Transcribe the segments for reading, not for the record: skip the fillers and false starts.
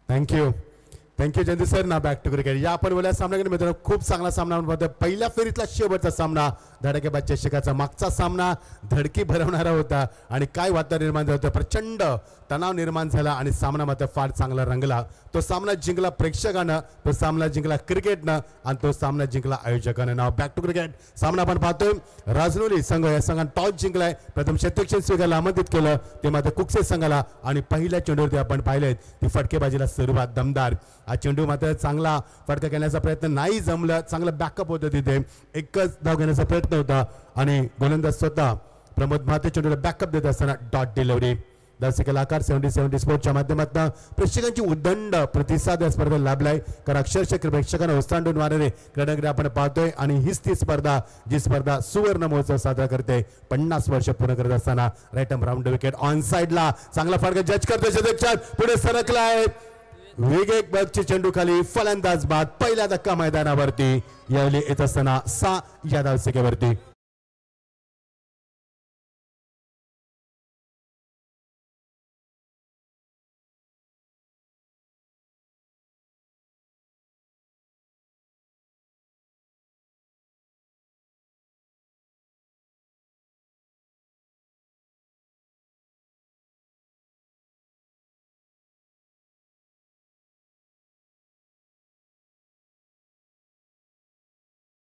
Thank you Chandu sir. ना back to cricket. या आपण बोला सामन्याकडे मित्रांनो खूप चांगला सामना होता. पहिल्या फेरीतला शेवटचा सामना धडाकेबाज चषकाचा. मागचा सामना धडकी भरवणारा होता आणि काय वातावरण निर्माण झालं होतं. प्रचंड तणाव निर्माण झाला आणि सामना मात्र फार चांगला रंगला. तो सामना जिंकला प्रेक्षकानं, तो सामना जिंकला क्रिकेटनं आणि तो सामना जिंकला आयोजकानं. नाव बॅक टू क्रिकेट. सामना आपण पाहतोय राजनोली संघ या संघाने टॉस जिंकलाय. प्रथम क्षेत्ररक्षण स्वीकारला आमंत्रित केलं ते मात्र कुकसे संघाला आणि पहिल्या चेंडूवरती आपण पाहिलेत ती फटकेबाजीला सुरुवात दमदार. हा चेंडू मात्र चांगला फटका घेण्याचा प्रयत्न नाही जमलं. चांगलं बॅकअप होतं तिथे. एकच धाव घेण्याचा प्रयत्न होता आणि गोलंदाज स्वतः प्रमोद म्हात्रे चेंडूला बॅकअप देत असताना डॉट डिलिव्हरी. दर्शकाला आकार 70-70 स्पोर्टच्या माध्यमातून प्रेक्षकांची उदंड प्रतिसाद या स्पर्धेला लाभलाय. कारण अक्षरशः प्रेक्षकांना ओसंडून मारणारे क्रीडांगणे आपण पाहतोय आणि हीच ती स्पर्धा जी स्पर्धा सुवर्ण महोत्सव साजरा करते 50 वर्ष पूर्ण करत असताना. Right arm round wicket on साइडला चांगला फटका जज करतोय. शतक पुढे सरकलाय. विकेट बगची चेंडू खाली फलंदाज बाद. पहिला धक्का मैदानावरती यावेळी येत असताना 6 या धावसंख्येवरती.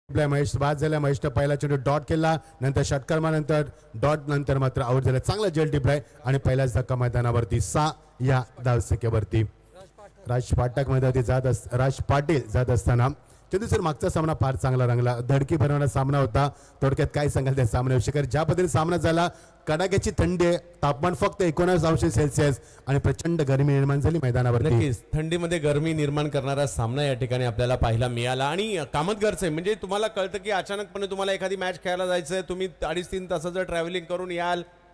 महेश बाद झाला. महेशनं पहिला चेंडू डॉट केला. नंतर षटकार मारल्यानंतर डॉट नंतर मात्र आउट झाला. चांगला जेल टिपलाय आणि पहिलाच धक्का मैदानावरती 6 या धावसंख्येवरती. राज पाटील जात असताना चंदू सर मागचा सामना फार चांगला रंगला. धडकी भरवणारा सामना होता. थोडक्यात काय सांगाल त्या सामन्याविषयी. कारण ज्या पद्धतीने सामना झाला कडाक्याची थंडी आहे. तापमान फक्त 19°C आणि प्रचंड गरमी निर्माण झाली मैदानावर. नक्कीच थंडीमध्ये गरमी निर्माण करणारा सामना या ठिकाणी आपल्याला पाहायला मिळाला आणि कामतगरचं आहे. म्हणजे तुम्हाला कळतं की अचानकपणे तुम्हाला एखादी मॅच खेळायला जायचंय. तुम्ही 2.5-3 तासाचं ट्रॅव्हलिंग करून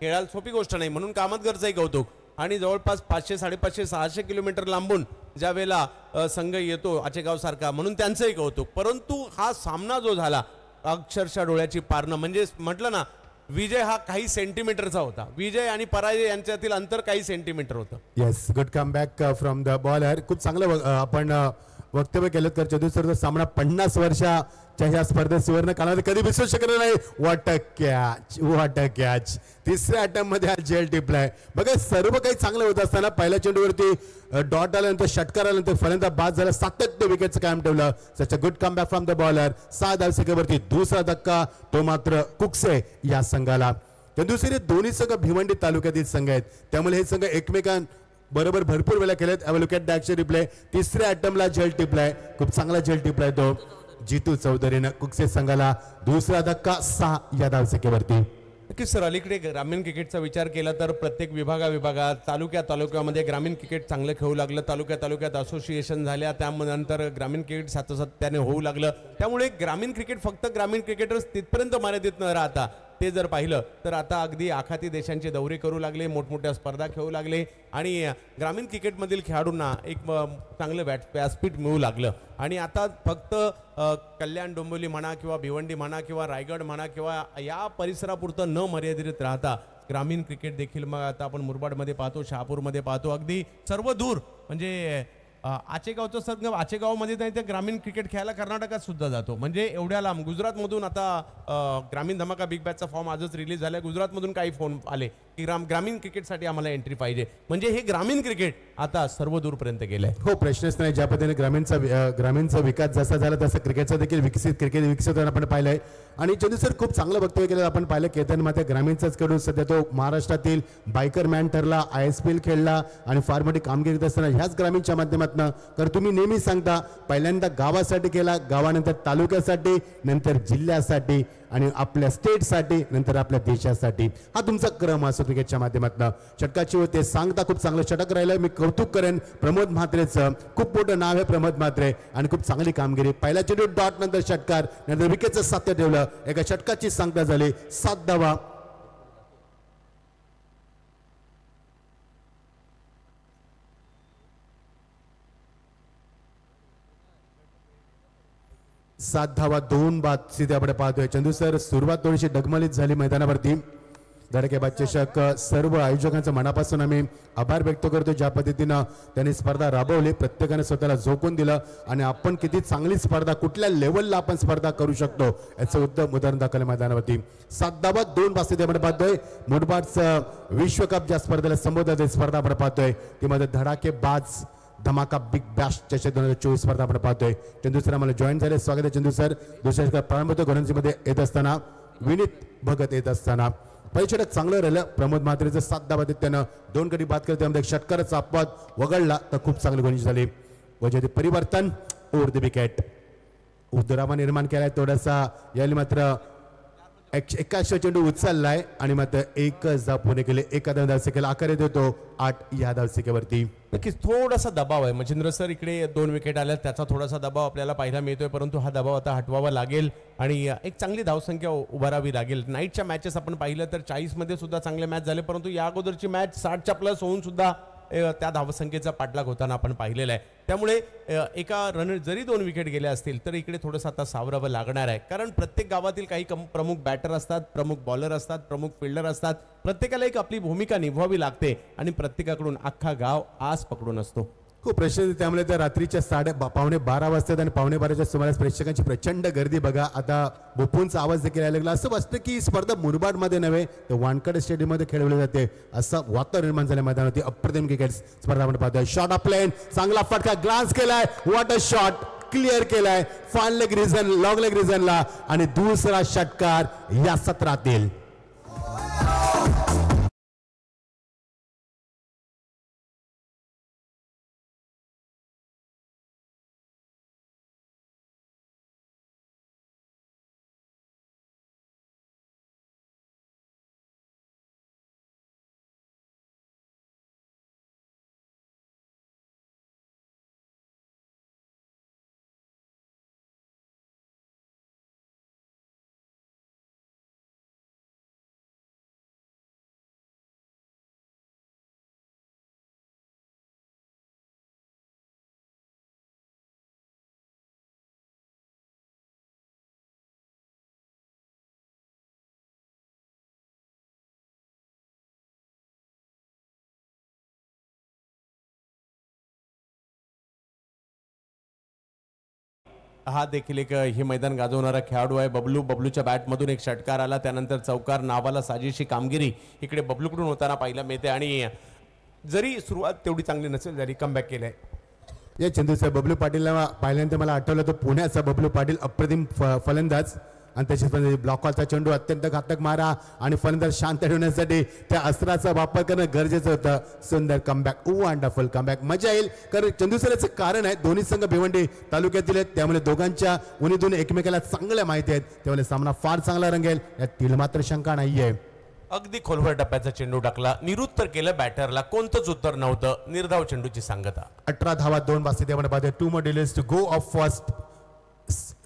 खेळाल सोपी गोष्ट नाही. म्हणून कामतगरचंही कौतुक. आणि जवळपास 500, 550, 600 किलोमीटर लांबून ज्या वेळेला संघ येतो आचेगाव सारखा म्हणून त्यांचंही कौतुक. परंतु हा सामना जो झाला अक्षरशः डोळ्याची पारणं. म्हणजे म्हटलं ना विजय हा काही सेंटीमीटरचा होता. विजय आणि पराजय यांच्यातील अंतर काही सेंटीमीटर होतं. Yes good come back from the bowler. खूप चांगलं आपण वक्तव्य केलं. तर चंदू सर सामना 50 वर्षाच्या ह्या स्पर्धेत सुवर्ण कालावधी कधी विसरू शकणार नाही. What a catch. तिसऱ्या अटेम्प्ट मध्ये हा जेल टिपलाय. बघा सर्व काही चांगलं होत असताना पहिल्या चेंडूवरती डॉट आल्यानंतर षटकार आल्यानंतर फलंदाज बाद झाला. सातत्य विकेटचं कायम ठेवलं. Such a good come back from the bowler. 6 धावसंख्येवरती दुसरा धक्का तो मात्र कुकसे या संघाला. दुसरे दोन्ही संघ भिवंडी तालुक्यातील संघ आहेत. त्यामुळे हे संघ एकमेकांबरोबर भरपूर वेळा केलेत. Look at the action replay. तिसऱ्या अटेम्प्टला जेल टिपलाय. खूप चांगला जेल टिपलाय तो जितू चौधरीनं कुकसे संघाला. दुसरा धक्का 6 या धावसंख्येवरती. नक्कीच सर अलीकडे ग्रामीण क्रिकेटचा विचार केला तर प्रत्येक विभागात तालुक्यामध्ये ग्रामीण क्रिकेट चांगलं खेळू लागलं. तालुक्यात असोसिएशन झाल्या. त्यानंतर ग्रामीण क्रिकेट सातत्याने होऊ लागलं. त्यामुळे ग्रामीण क्रिकेट फक्त ग्रामीण क्रिकेटर्स तिथपर्यंत मर्यादित न राहता ते जर पाहिलं तर आता अगदी आखाती देशांचे दौरे करू लागले. मोठमोठ्या स्पर्धा खेळू लागले आणि ग्रामीण क्रिकेटमधील खेळाडूंना एक चांगलं व्यासपीठ मिळू लागलं. आणि आता फक्त कल्याण डोंबिवली म्हणा किंवा भिवंडी म्हणा किंवा रायगड म्हणा किंवा या परिसरापुरतं न मर्यादित राहता ग्रामीण क्रिकेट देखील मग आता आपण मुरबाडमध्ये पाहतो, शहापूरमध्ये पाहतो. अगदी सर्व दूर म्हणजे आचेगावचं संघ आचेगावमध्ये नाही तर ग्रामीण क्रिकेट खेळायला कर्नाटकात सुद्धा जातो. म्हणजे एवढ्या लांब गुजरातमधून आता ग्रामीण धमाका बिग बॅचचा फॉर्म आजच रिलीज झाला. गुजरातमधून काही फोन आले की ग्रामीण क्रिकेटसाठी आम्हाला एंट्री पाहिजे. म्हणजे हे ग्रामीण क्रिकेट आता सर्व दूरपर्यंत गेलंय. हो प्रश्नच नाही. ज्या पद्धतीने ग्रामीणचा विकास जसा झाला तसा क्रिकेटचा देखील क्रिकेट विकसित होताना आपण पाहिलंय. आणि चंदू सर खूप चांगलं वक्तव्य केलं. आपण पाहिलं केतन माते ग्रामीणचाच खेळून सध्या तो महाराष्ट्रातील बायकर मॅन ठरला. ISPL खेळला आणि फार मोठी कामगिरी करत असताना ह्याच ग्रामीणच्या माध्यमातून. तर तुम्ही नेहमी सांगता पहिल्यांदा गावासाठी केला, गावानंतर तालुक्यासाठी, नंतर जिल्ह्यासाठी आणि आपल्या स्टेटसाठी, नंतर आपल्या देशासाठी. हा तुमचा क्रम असतो क्रिकेटच्या माध्यमातून. षटकाची होते सांगता खूप चांगलं षटक राहिलं. मी कौतुक करेन प्रमोद म्हात्रेचं. खूप मोठं नाव आहे प्रमोद म्हात्रे आणि खूप चांगली कामगिरी. पहिला चेंडू डॉट नंतर षटकार नंतर विकेटचं साध्य ठेवलं. एका षटकाची सांगता झाली 7 धावा. सात धावा 2 बाद सिधे आपण पाहतोय. चंदू सर सुरुवात थोडीशी डगमलीत झाली मैदानावरती. धडकेबाज चषक सर्व आयोजकांचा मनापासून आम्ही आभार व्यक्त करतो. ज्या पद्धतीनं त्यांनी स्पर्धा राबवली, प्रत्येकाने स्वतःला झोकून दिलं आणि आपण किती चांगली स्पर्धा, कुठल्या लेवलला आपण स्पर्धा करू शकतो याचं उत्तम उदाहरण दाखवलं मैदानावरती. 7 धावा 2 बास्केट आपण पाहतोय. मुठबाडचं विश्वकप ज्या स्पर्धेला संबोधत स्पर्धा आपण पाहतोय ती मध्ये धडाकेबाज धमाका बिग बॅश चषक 2024 स्पर्धा आपण पाहतोय. चंदू सर आम्हाला जॉईन झाले, स्वागत आहे चंदू सर. दुसऱ्या षटकात प्रारंभ होतो गोलंदाजीमध्ये येत असताना विनीत भगत येत असताना. पहिलं षटक चांगलं राहिलं. प्रमोद म्हात्रेचं 7 धावा त्यानं 2 गडी बाद केले, त्यामध्ये षटकाराचा अपवाद वगळला तर खूप चांगली गोलंदाजी झाली. वजाचे परिवर्तन ओव्हर द विकेट. उद्दरामा निर्माण केलाय थोडासा, यावेळी मात्र 81 चेंडू उचललाय आणि मात्र एकच धाव पुणे केले. एका धावसंख्येला आकार देतो 8 या धावसंख्येवरती. नक्कीच थोडासा दबाव आहे मच्छिंद्र सर. इकडे 2 विकेट आल्या, त्याचा थोडासा दबाव आपल्याला पाहायला मिळतोय, परंतु हा दबाव आता हटवावा लागेल आणि एक चांगली धावसंख्या उभारावी लागेल. नाईटच्या मॅचेस आपण पाहिलं तर 40 मध्ये सुद्धा चांगले मॅच झाले, परंतु या अगोदरची मॅच 60च्या प्लस होऊन सुद्धा त्या धावसंख्येचा पाठलाग होताना आपण पाहिलेला आहे. त्यामुळे एका रनर जरी 2 विकेट गेले असतील तर इकडे थोडंसं आता सावरावं लागणार आहे, कारण प्रत्येक गावातील काही प्रमुख बॅटर असतात, प्रमुख बॉलर असतात, प्रमुख फिल्डर असतात. प्रत्येकाला एक आपली भूमिका निभवावी लागते आणि प्रत्येकाकडून अख्खा गाव आस पकडून असतो. खूप प्रश्न, त्यामुळे तर रात्रीच्या 12:15 वाजतात आणि 12:15च्या सुमारास प्रेक्षकांची प्रचंड गर्दी बघा. आता बुपूंचा आवाज देखील यायला लागला. असं वाटतं की स्पर्धा मुरबाडमध्ये नव्हे तर वानखडे स्टेडियममध्ये खेळवली जाते, असं वातावरण निर्माण झालं मैदानावरती. अप्रतिम क्रिकेट स्पर्धा आपण पाहतोय. शॉट ऑफ प्लेन, चांगला फटका, ग्लान्स केलाय, वॉट अ शॉट, क्लिअर केलाय फान लेग रिझन, लॉंग लेग रिझनला आणि दुसरा षटकार या सत्रातील. हा देखील एक हे मैदान गाजवणारा खेळाडू आहे बबलू. बबलूच्या बॅटमधून एक षटकार आला, त्यानंतर चौकार, नावाला साजेशी कामगिरी इकडे बबलूकडून होताना पाहायला मिळते आणि जरी सुरुवात तेवढी चांगली नसेल तरी कमबॅक केलंय. या चंदूचा बबलू पाटीलला पाहिल्यानंतर मला आठवलं तो पुण्याचा बबलू पाटील, अप्रतिम फलंदाज आणि त्याच्यात ब्लॉक कॉलचा चेंडू अत्यंत घातक मारा आणि फलंदाज शांत ठेवण्यासाठी त्या अस्त्राचा वापर करणं गरजेचं होतं. सुंदर कमबॅक, वंडरफुल कमबॅक. मजा येईल, कारण चंदूसराचं कारण आहे दोन्ही संघ भिवंडी तालुक्यातील आहेत, त्यामुळे दोघांच्या उन्हीतून एकमेकाला चांगल्या माहिती आहेत, त्यामुळे सामना फार चांगला रंगेल यात मात्र शंका नाहीये. अगदी खोलवर टप्प्याचा चेंडू टाकला, निरुत्तर केलं बॅटरला, कोणतंच उत्तर नव्हतं. निर्धाव चेंडूची सांगता. 18 धावा 2 बास्केट आपण पाहतोय. 2 more delays to go of first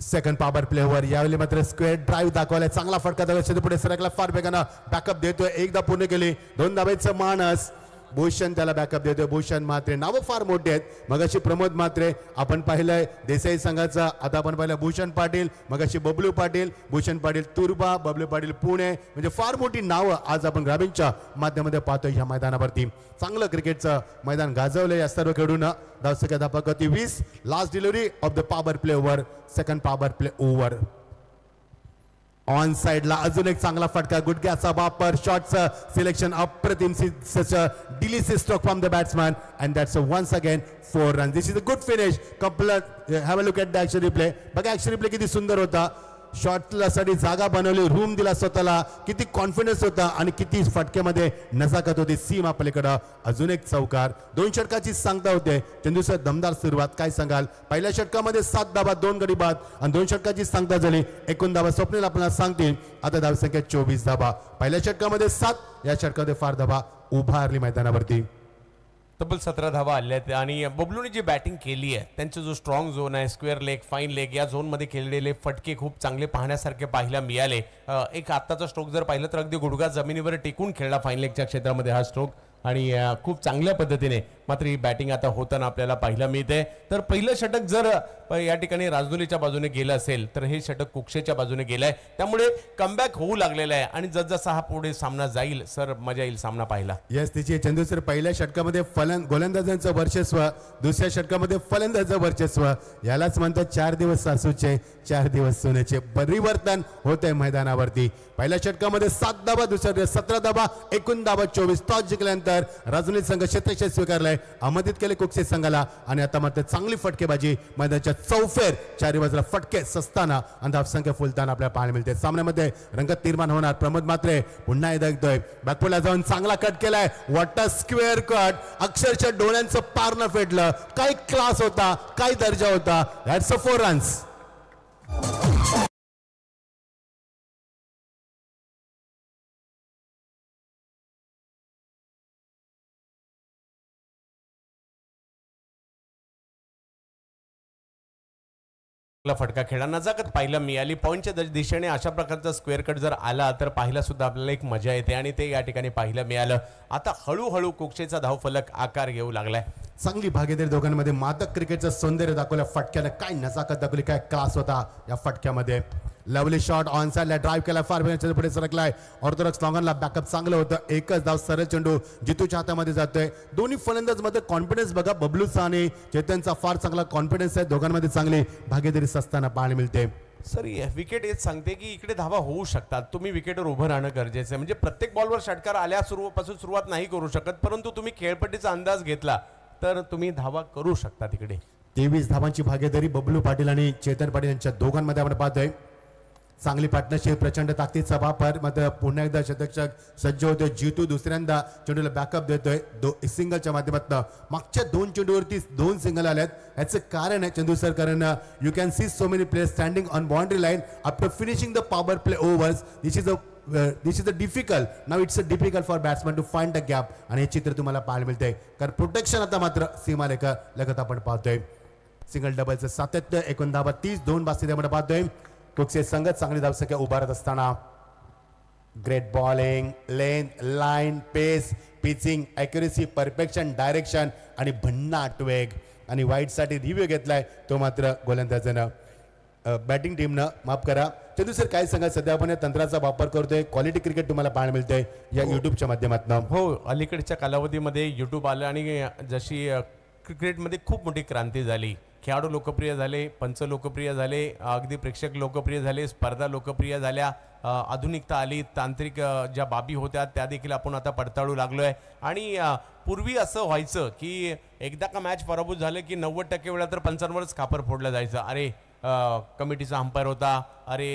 second power प्लेवर. यावेळी मात्र स्क्वेअर ड्राईव्ह दाखवलाय, चांगला फटका दाखवला, पुढे सरकला, फार वेगानं बॅकअप देतोय. एकदा पूर्ण केली, 2 धावेचं मानस. भूषण त्याला बॅकअप देतोय. भूषण म्हात्रे, नावं फार मोठी आहेत. मगाशी प्रमोद म्हात्रे आपण पाहिलंय देसाई संघाचा, आता आपण पाहिलं भूषण पाटील, मगाशी बबलू पाटील, भूषण पाटील तुर्बा, बबलू पाटील पुणे, म्हणजे फार मोठी नावं आज आपण ग्रामीणच्या माध्यमामध्ये पाहतोय ह्या मैदानावरती. चांगलं क्रिकेटचं मैदान गाजवलंय या सर्व खेळून. धावसंख्या धापक होती 20. Last delivery of the power play over, second power play over. On साइडला अजून एक चांगला फटका, गुडघ्याचा वापर, शॉटचं सिलेक्शन, अप्रतिम, such a delicious stroke from the batsman and that's once again 4 run. This is a good finish. Complete have a look at the action replay. बघा action replay किती सुंदर होता. शॉटला साठी जागा बनवली, रूम दिला स्वतःला, किती कॉन्फिडन्स होता आणि किती फटक्यामध्ये नजाकत होती. सीमा पलीकडं अजून एक चौकार. 2 षटकाची सांगता होते. चंदूसर दमदार सुरुवात, काय सांगाल? पहिल्या षटकामध्ये 7 धावा 2 गडी बाद आणि 2 षटकाची सांगता झाली. एकूण धावा स्वप्नील आपल्याला सांगतील. आता धावसंख्या 24 धावा. पहिल्या षटकामध्ये 7, या षटकामध्ये फार धावा उभारली मैदानावरती. तब्बल 17 धावा आल्या आहेत आणि बबलूने जी बॅटिंग केली आहे, त्यांचा जो स्ट्रॉंग झोन आहे, स्क्वेअर लेग, फाईन लेग, या झोनमध्ये खेळलेले फटके खूप चांगले पाहण्यासारखे पाहायला मिळाले. एक आत्ताचा स्ट्रोक जर पाहिलं तर अगदी गुडघा जमिनीवर टेकून खेळला फाईन लेगच्या क्षेत्रामध्ये हा स्ट्रोक आणि खूप चांगल्या पद्धतीने मात्र ही बॅटिंग आता होताना आपल्याला पाहायला मिळते. तर पहिलं षटक जर या ठिकाणी राजदुलीच्या बाजूने गेलं असेल तर हे षटक कुक्षेच्या बाजूने गेलंय, त्यामुळे कमबॅक होऊ लागलेला आहे आणि जसजसा हा पुढे सामना जाईल सर मजा येईल सामना पाहायला. यस तिची चंदू सर पहिल्या षटकामध्ये गोलंदाजांचं वर्चस्व, दुसऱ्या षटकामध्ये फलंदाजांचं वर्चस्व, यालाच म्हणतात 4 दिवस सासूचे 4 दिवस सोन्याचे. परिवर्तन होते मैदानावरती. पहिल्या षटकामध्ये 7 धाबा, दुसऱ्या 17 धाबा, एकूण धाबा 24. टॉस जिंकल्यानंतर राजूनी संघ क्षेत्ररक्षण स्वीकारलंय, आमंत्रित केले कुक्षे संघाला आणि आता मात्र चांगली फटकेबाजी मैदानाच्या चौफेर 4 बाजूला फटके सस्ताना आणि धावसंख्या फुलताना आपल्याला पाहायला मिळते. सामन्यामध्ये रंगत निर्माण होणार. प्रमोद मात्रे पुन्हा एकदा ऐकतोय, बॅकफुटला जाऊन चांगला कट केलाय. वॉट अ स्क्वेअर कट, अक्षरशः डोळ्यांचं पार न फेडलं. काय क्लास होता, काय दर्जा होता. That's a 4 runs. फटका खेळांना नजाकत पाहायला मिळाली. पॉईंटच्या दिशेने अशा प्रकारचा स्क्वेअर कट जर आला तर पाहायला सुद्धा आपल्याला एक मजा येते आणि ते या ठिकाणी पाहायला मिळालं. आता हळूहळू कुक्षेचा धावफलक आकार घेऊ लागलाय. चांगली भागीदारी दोघांमध्ये. मादक क्रिकेटचं सौंदर्य दाखवलं फटक्याने. काय नजाकत दाखवली, काय क्लास होता या फटक्यामध्ये. लवली शॉट ऑन साइडला ड्राईव्ह केला, फार पुढे सरकलाय. ऑर्थोडॉक्स लॉंगनला बॅकअप चांगलं होतं. एकच धाव सरळ चेंडू जितूच्या हातामध्ये जातोय. दोन्ही फलंदाज मध्ये कॉन्फिडन्स बघा. बबलू साने चेतनचा फार चांगला कॉन्फिडन्स आहे. दोघांमध्ये चांगली भागीदारी असताना पाहायला मिळते. सर विकेट हेच सांगते की इकडे धावा होऊ शकतात. तुम्ही विकेटवर उभं राहणं गरजेचं आहे. म्हणजे प्रत्येक बॉलवर षटकार आल्यापासून सुरुवात नाही करू शकत, परंतु तुम्ही खेळपट्टीचा अंदाज घेतला तर तुम्ही धावा करू शकता. तिकडे 23 धावांची भागीदारी बबलू पाटील आणि चेतन पाटील यांच्या दोघांमध्ये आपण पाहतोय. चांगली पार्टनरशिप, प्रचंड ताकदीचा वापर. मात्र पुन्हा एकदा शतक सज्ज होतोय. जितू दुसऱ्यांदा चेंडूला बॅकअप देतोय सिंगलच्या माध्यमातून. मागच्या 2 चेंडूवरती 2 सिंगल आल्यात. याचं कारण आहे चंदू सर, कारण you can see so many players standing on boundary line after finishing the power play overs. This is a difficult. Now it's a difficult for batsman to find the gap. आणि हे चित्र तुम्हाला पाहायला मिळतंय, कारण protection आता मात्र सीमारेखा लगत आपण पाहतोय. सिंगल डबलचं सातत्य. 29 धावा 30 2 बास्ती आपण पाहतोय. कुक्षे संघ चांगली धावसंख्या उभारत असताना. ग्रेट बॉलिंग, लेंथ, लाईन, पेस, पिचिंग, ॲक्युरेसी, परफेक्शन, डायरेक्शन आणि भन्नाट वेग. आणि वाईटसाठी रिव्ह्यू घेतलाय तो मात्र गोलंदाजानं, बॅटिंग टीमनं. माफ करा चंदू सर, काय सांगा, सध्या आपण या तंत्राचा वापर करतोय. क्वालिटी क्रिकेट तुम्हाला पाहायला मिळतंय या युट्यूबच्या माध्यमातून. हो, अलीकडच्या कालावधीमध्ये युट्यूब आलं आणि जशी क्रिकेटमध्ये खूप मोठी क्रांती झाली. खेळाडू लोकप्रिय झाले, पंच लोकप्रिय झाले, अगदी प्रेक्षक लोकप्रिय झाले, स्पर्धा लोकप्रिय झाल्या, आधुनिकता आली, तांत्रिक ज्या बाबी होत्या त्या देखील आपण आता पडताळू लागलोय. आणि पूर्वी असं व्हायचं की एकदा का मॅच पराभूत झाले की 90% वेळा तर पंचांवरच खापर फोडलं जायचं. अरे कमिटीचा अंपायर होता, अरे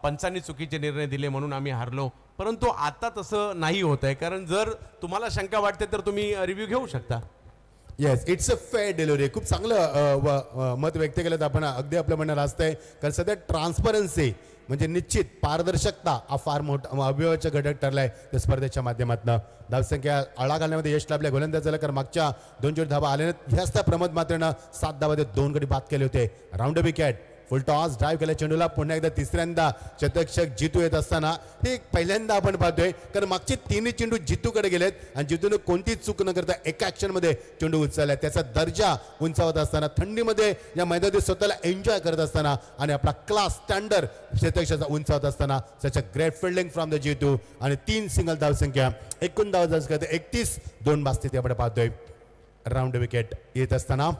पंचांनी चुकीचे निर्णय दिले म्हणून आम्ही हारलो. परंतु आता तसं नाही होत आहे, कारण जर तुम्हाला शंका वाटते तर तुम्ही रिव्ह्यू घेऊ शकता. Yes, it's a fair delivery. खूप चांगलं मत व्यक्त केलं आपण. अगदी आपलं म्हणणं असतंय, कारण सध्या ट्रान्सपरन्सी म्हणजे निश्चित पारदर्शकता हा फार मोठा अभिभावाचा घटक ठरलाय त्या स्पर्धेच्या माध्यमातून. धावसंख्या आळा घालण्यामध्ये यश लाभल्या गोलंदाजाला, कारण मागच्या 2 चेंडू धावा आल्या नाहीत. ह्याच त्या प्रमोद मात्रेनं 7 धावात 2 गडी बाद केले होते. राऊंड विकेट, फुल टॉस, ड्राईव्ह केल्या चेंडूला. पुन्हा एकदा तिसऱ्यांदा शतक्षक जितू येत असताना हे पहिल्यांदा आपण पाहतोय, कारण मागचे 3 चेंडू जितूकडे गेलेत आणि जितूने कोणतीच चूक न करता एका ॲक्शनमध्ये चेंडू उचललाय. त्याचा दर्जा उंचावत असताना, थंडीमध्ये या मैदानात स्वतःला एन्जॉय करत असताना आणि आपला क्लास स्टँडर्ड शतक्षाचा उंचावत असताना such a great fielding from the Jitu. आणि 3 सिंगल धावसंख्या, एकूण धावसंख्या 31 2 बास्ती आपण पाहतोय. राऊंड विकेट येत असताना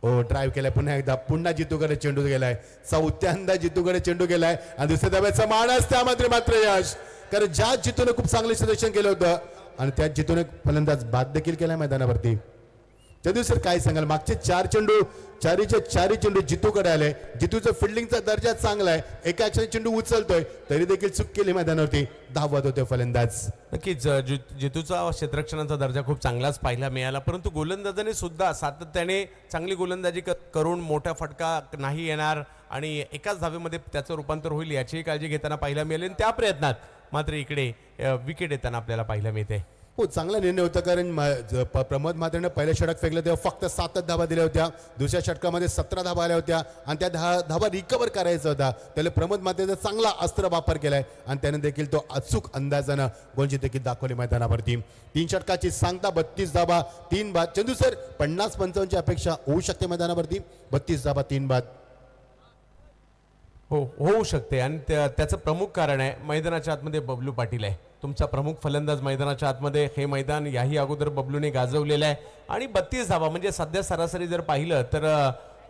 ड्राईव्ह केलाय पुन्हा एकदा. पुन्हा जितूकडे चेंडू गेलाय. 4थ्यांदा जितूकडे चेंडू गेलाय आणि दुसऱ्या धाब्याचा माणस त्यामध्ये मात्र यश, कारण ज्या जितूने खूप चांगले सदर्शन केलं होतं आणि त्या जितूने फलंदाज बाद देखील केलाय मैदानावरती. चंदू सर, काय सांगाल, मागचे 4 चेंडू 4चे चेंडू जितूकडे आले. जितूचा फिल्डिंगचा दर्जा चांगला आहे. एका ॲक्शन चेंडू उचलतोय तरी देखील चूक केली मैदानावरती. धावत होते फलंदाज. नक्कीच जितूचा क्षेत्ररक्षणाचा दर्जा खूप चांगलाच पाहायला मिळाला, परंतु गोलंदाजाने सुद्धा सातत्याने चांगली गोलंदाजी करून मोठा फटका नाही येणार आणि एकाच धावेमध्ये त्याचं रूपांतर होईल याचीही काळजी घेताना पाहायला मिळाली. त्या प्रयत्नात मात्र इकडे विकेट येताना आपल्याला पाहायला मिळते. हो चांगला निर्णय होता कारण प्रमोद म्हात्रेनं पहिल्या षटक फेकलं तेव्हा फक्त 7च धाबा दिल्या होत्या. दुसऱ्या षटकामध्ये 17 धाबा आल्या होत्या आणि त्या धाबा रिकवर करायचा होता. त्याला प्रमोद म्हात्रेचा चांगला अस्त्र वापर केलाय आणि त्याने देखील तो अचूक अंदाजानं गोलजी देखील दाखवली मैदानावरती. 3 षटकाची सांगता 32 धाबा 3 बाद. चंदू सर 50-55 अपेक्षा होऊ शकते मैदानावरती. 32 धाबा 3 बाद. हो होऊ शकते आणि त्याचं प्रमुख कारण आहे मैदानाच्या आतमध्ये बबलू पाटील आहे. तुमचा प्रमुख फलंदाज मैदानाच्या आतमध्ये. हे मैदान याही अगोदर बबलूने गाजवलेलं आहे आणि 32 धावा म्हणजे सध्या सरासरी जर पाहिलं तर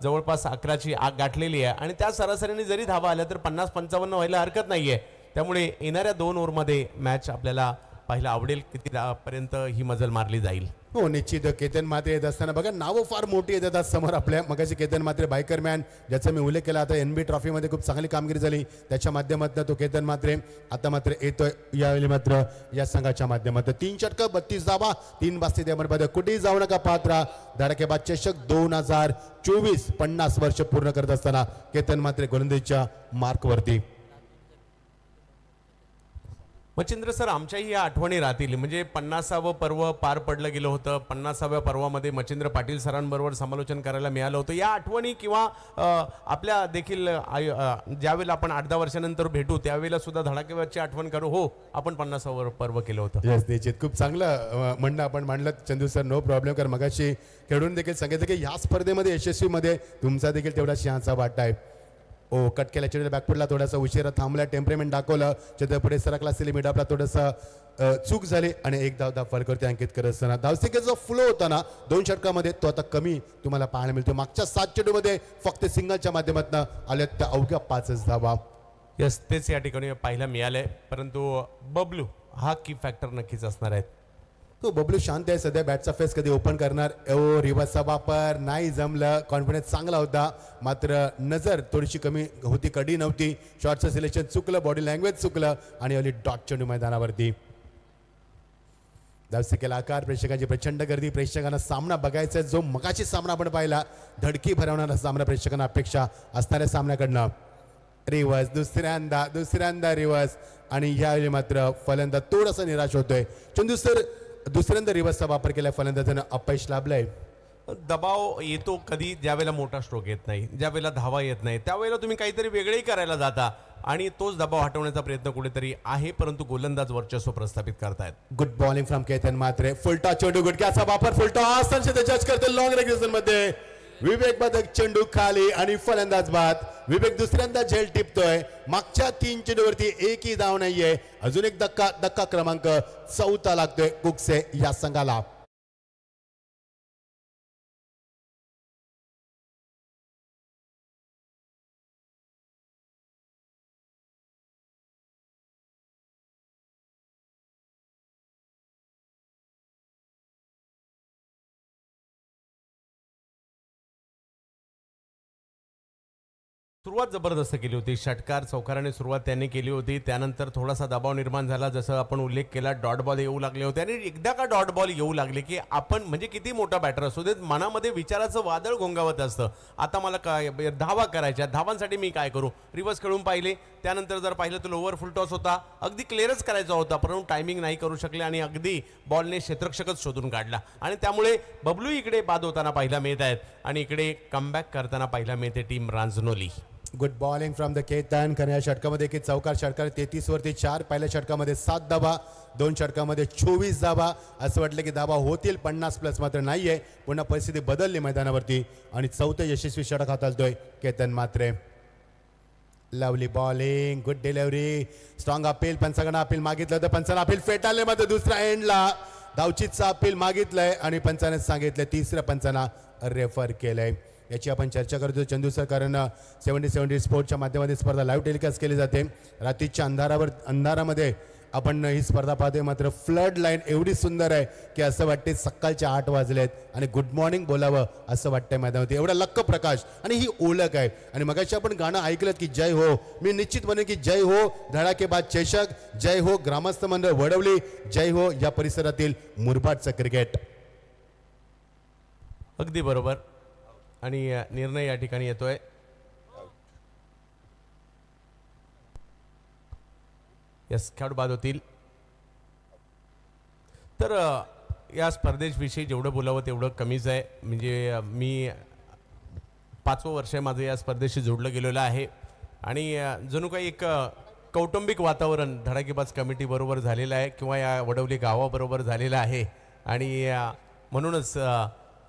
जवळपास 11ची आग गाठलेली आहे आणि त्या सरासरीने जरी धावा आल्या तर 50-55 व्हायला हरकत नाहीये. त्यामुळे येणाऱ्या 2 ओव्हरमध्ये मॅच आपल्याला पाहायला आवडेल किती पर्यंत ही मजल मारली जाईल. हो निश्चित. केतन म्हात्रे येत असताना बघा नावं फार मोठी येतात आज समोर आपल्या. मगाशी केतन म्हात्रे बायकर मॅन ज्याचा मी उल्लेख केला. आता NB ट्रॉफीमध्ये खूप चांगली कामगिरी झाली त्याच्या माध्यमातून तो केतन म्हात्रे आता मात्र येतोय यावेळी मात्र या संघाच्या माध्यमातून. 3 षटकं 32 धावा 3 बास्ती त्यामध्ये कुठेही जाऊ नका पात्रा. धडाकेबाद चषक 2024 50 वर्ष पूर्ण करत असताना केतन म्हात्रे गोलंदाजीच्या मार्कवरती. मच्छिंद्र सर आमच्याही या आठवणी राहतील. म्हणजे 50वे पर्व पार पडलं गेलं होतं. 50व्या पर्वामध्ये मच्छिंद्र पाटील सरांबरोबर समालोचन करायला मिळालं होतं. या आठवणी किंवा आपल्या देखील ज्यावेळेला आपण 8-10 वर्षानंतर भेटू त्यावेळेला सुद्धा धडाकेबादची आठवण करू. हो आपण 50वे पर्व केलं होतं. येस निश्चित. खूप चांगलं म्हणणं आपण मांडलं चंदू सर. No problem. कारण मगाशी खेळून देखील सांगितलं की या स्पर्धेमध्ये यशस्वीमध्ये तुमचा देखील तेवढा सिंहाचा वाटा आहे. ओ कट केला चेंडू बॅकफुटला थोडासा उशिरा थांबला. टेम्परेमेंट दाखवलं. चेंडू पुढे सरकला असेल मिड आपला थोडंसं चूक झाली आणि एक धाव फरकवरती अंकित करत असताना धावसंख्येचा फ्लो होता ना 2 षटकामध्ये तो आता कमी तुम्हाला पाहायला मिळतो. मागच्या 7 चेंडूमध्ये फक्त सिंगलच्या माध्यमातून आल्या त्या अवघ्या 5च धावा. यस तेच या ठिकाणी पाहायला मिळालंय. परंतु बबलू हा की फॅक्टर नक्कीच असणार आहे. तो बबलू शांत आहे सध्या. बॅटचा फेस कधी ओपन करणार. ओ रिव्हर्सचा वापर नाही जमलं. कॉन्फिडन्स चांगला होता मात्र नजर थोडीशी कमी होती. कडी नव्हती. शॉटचं सिलेक्शन चुकलं. बॉडी लँग्वेज चुकलं आणि अली डॉट चेंडू मैदानावरती. धावसंख्येला आकार. प्रेक्षकांची प्रचंड गर्दी. प्रेक्षकांना सामना बघायचा जो मगाशी सामना आपण पाहिला धडकी भरवणारा सामना प्रेक्षकांना अपेक्षा असणाऱ्या सामन्याकडनं. रिव्हर्स दुसऱ्यांदा रिव्हर्स आणि यावेळी मात्र फलंदाज थोडासा निराश होतोय. चंदू सर दुसऱ्यांदा रिव्हर्सचा वापर केला. फलंदाजानं अपयश लाभलंय. दबाव येतो कधी ज्यावेळेला मोठा स्ट्रोक येत नाही, ज्यावेळेला धावा येत नाही त्यावेळेला तुम्ही काहीतरी वेगळेही करायला जाता आणि तोच दबाव हटवण्याचा प्रयत्न कुठेतरी आहे. परंतु गोलंदाज वर्चस्व प्रस्थापित करतायत. Good bowling from Ketan Mhatre. Full toss चेंडू गुडघ्याचा वापर. फुलटॉ जज करते लॉंग रेग्युलेशन मध्ये. विवेक बदक चेंडू खाली आणि फलंदाज बाद. विवेक दुसऱ्यांदा झेल टिपतोय. मागच्या 3 चेंडूवरती एकही धाव नाहीये. अजून एक धक्का क्रमांक 4 लागतोय कुकसे या संघाला. सुरुवात जबरदस्त केली होती. षटकार चौकाराने सुरुवात त्यांनी केली होती. त्यानंतर थोडासा दबाव निर्माण झाला जसं आपण उल्लेख केला. डॉट बॉल येऊ लागले होते आणि एकदा का डॉट बॉल येऊ लागले की आपण म्हणजे किती मोठा बॅटर असू देत मनामध्ये विचाराचं वादळ घोंगावत असतं. आता मला काय धावा करायच्या. धावांसाठी मी काय करू. रिव्हर्स खेळून पाहिले. त्यानंतर जर पाहिलं तर लोअर फुल टॉस होता. अगदी क्लिअरच करायचा होता परंतु टायमिंग नाही करू शकले आणि अगदी बॉलने क्षेत्ररक्षकच शोधून काढला आणि त्यामुळे बबलू इकडे बाद होताना पाहायला मिळत आहेत आणि इकडे कमबॅक करताना पाहायला मिळते team Ranjanoli. Good bowling from the Ketan. कारण या षटकामध्ये की चौकार षटकार 33 वरती 4. पहिल्या षटकामध्ये 7 धाबा. 2 षटकामध्ये 24 धाबा. असं वाटलं की धाबा होतील 50+ मात्र नाहीये. पुन्हा परिस्थिती बदलली मैदानावरती आणि 4थं यशस्वी षटक हाताळतोय Ketan Mhatre. Lovely bowling. Good delivery. Strong appeal. पंचांकडे अपील मागितलं तर पंचांना अपील फेटाळले मात्र दुसऱ्या एंडला धावचीतचा अपील मागितलंय आणि पंचाने सांगितलं. तिसऱ्या पंचांना रेफर केलंय. याची आपण चर्चा करतो चंदू सर. कारण 70 स्पोर्टच्या माध्यमातून स्पर्धा लाईव्ह टेलिकास्ट केली जाते. रात्रीच्या अंधारामध्ये आपण ही स्पर्धा पाहतोय मात्र फ्लड लाईन एवढी सुंदर आहे की असं वाटते सकाळचे 8 वाजलेत आणि गुड मॉर्निंग बोलावं असं वाटतंय मैदानावरती. एवढा लक्क प्रकाश आणि ही ओळख आहे. आणि मगाशी आपण गाणं ऐकलं की जय हो. मी निश्चित म्हणेन की जय हो धडाकेबाद चषक. जय हो ग्रामस्थ मंडळ वडवली. जय हो या परिसरातील मुरबाडचं क्रिकेट. अगदी बरोबर आणि निर्णय या ठिकाणी येतोय. यस खेळाडू बाद होतील. तर तर या स्पर्धेविषयी जेवढं बोलावं तेवढं कमीच आहे. म्हणजे मी 5वं वर्ष आहे माझं या स्पर्धेशी जोडलं गेलेलं आहे आणि जणू काही एक कौटुंबिक वातावरण धडाकेबाज कमिटीबरोबर झालेलं आहे किंवा या वडवली गावाबरोबर झालेलं आहे. आणि म्हणूनच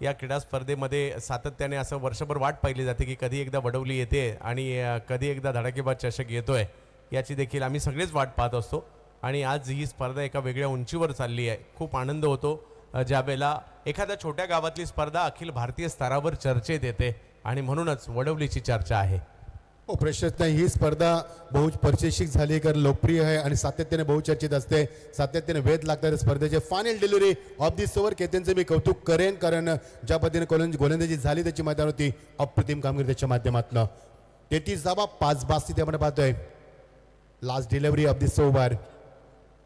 या क्रीडा स्पर्धेमध्ये सातत्याने असं वर्षभर वाट पाहिली जाते की कधी एकदा वडवली येते आणि कधी एकदा धडाकेबाज चषक येतोय, याची देखील आम्ही सगळेच वाट पाहत असतो. आणि आज ही स्पर्धा एका वेगळ्या उंचीवर चालली आहे. खूप आनंद होतो ज्यावेळेला एखाद्या छोट्या गावातली स्पर्धा अखिल भारतीय स्तरावर चर्चेत येते आणि म्हणूनच वडवलीची चर्चा आहे. हो, प्रश्नच नाही. ही स्पर्धा बहुचर्चित झाली, कारण लोकप्रिय आहे आणि सातत्याने बहुचर्चित असते. सातत्याने वेध लागतात स्पर्धेचे. Final delivery of this over केतनचं मी कौतुक करेन, कारण ज्या पद्धतीने गोलंदाजी झाली त्याची मैदानावरती अप्रतिम कामगिरी त्याच्या माध्यमातून. 33 धावा 5 बास्ती ते आपण पाहतोय. Last delivery of this over.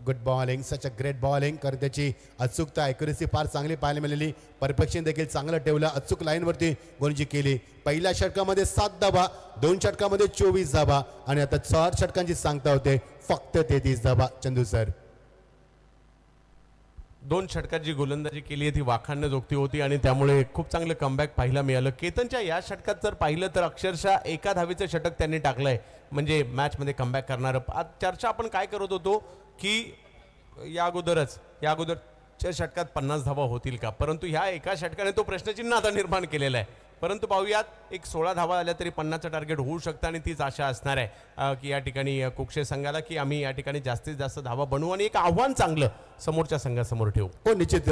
Good bowling, such a great bowling, कारण त्याची अचूकता ॲक्युरेसी फार चांगली पाहायला मिळाली. परफेक्शन देखील चांगलं ठेवलं. अचूक लाईनवरती गोलंदाजी केली. पहिल्या षटकामध्ये 7 धावा, 2 षटकामध्ये 24 धावा आणि आता 4 षटकांची सांगता होते फक्त 33 धावा. चंदू सर, 2 षटकात जी गोलंदाजी केली आहे ती वाखाणण्याजोगती होती आणि त्यामुळे खूप चांगलं कमबॅक पाहायला मिळालं. केतनच्या या षटकात जर पाहिलं तर अक्षरशः एका धावेचं षटक त्यांनी टाकलंय, म्हणजे मॅचमध्ये कमबॅक करणारं. आज चर्चा आपण काय करत होतो की या अगोदरच्या षटकात 50 धावा होतील का, परंतु ह्या एका षटकाने तो प्रश्नचिन्ह आता निर्माण केलेला आहे. परंतु पाहूयात, एक 16 धावा आल्या तरी 50चं टार्गेट होऊ शकतं आणि तीच आशा असणार आहे की या ठिकाणी कुक्षे संघाला की आम्ही या ठिकाणी जास्तीत जास्त धावा बनवू आणि एक आव्हान चांगलं समोरच्या संघासमोर ठेवू. हो, निश्चित.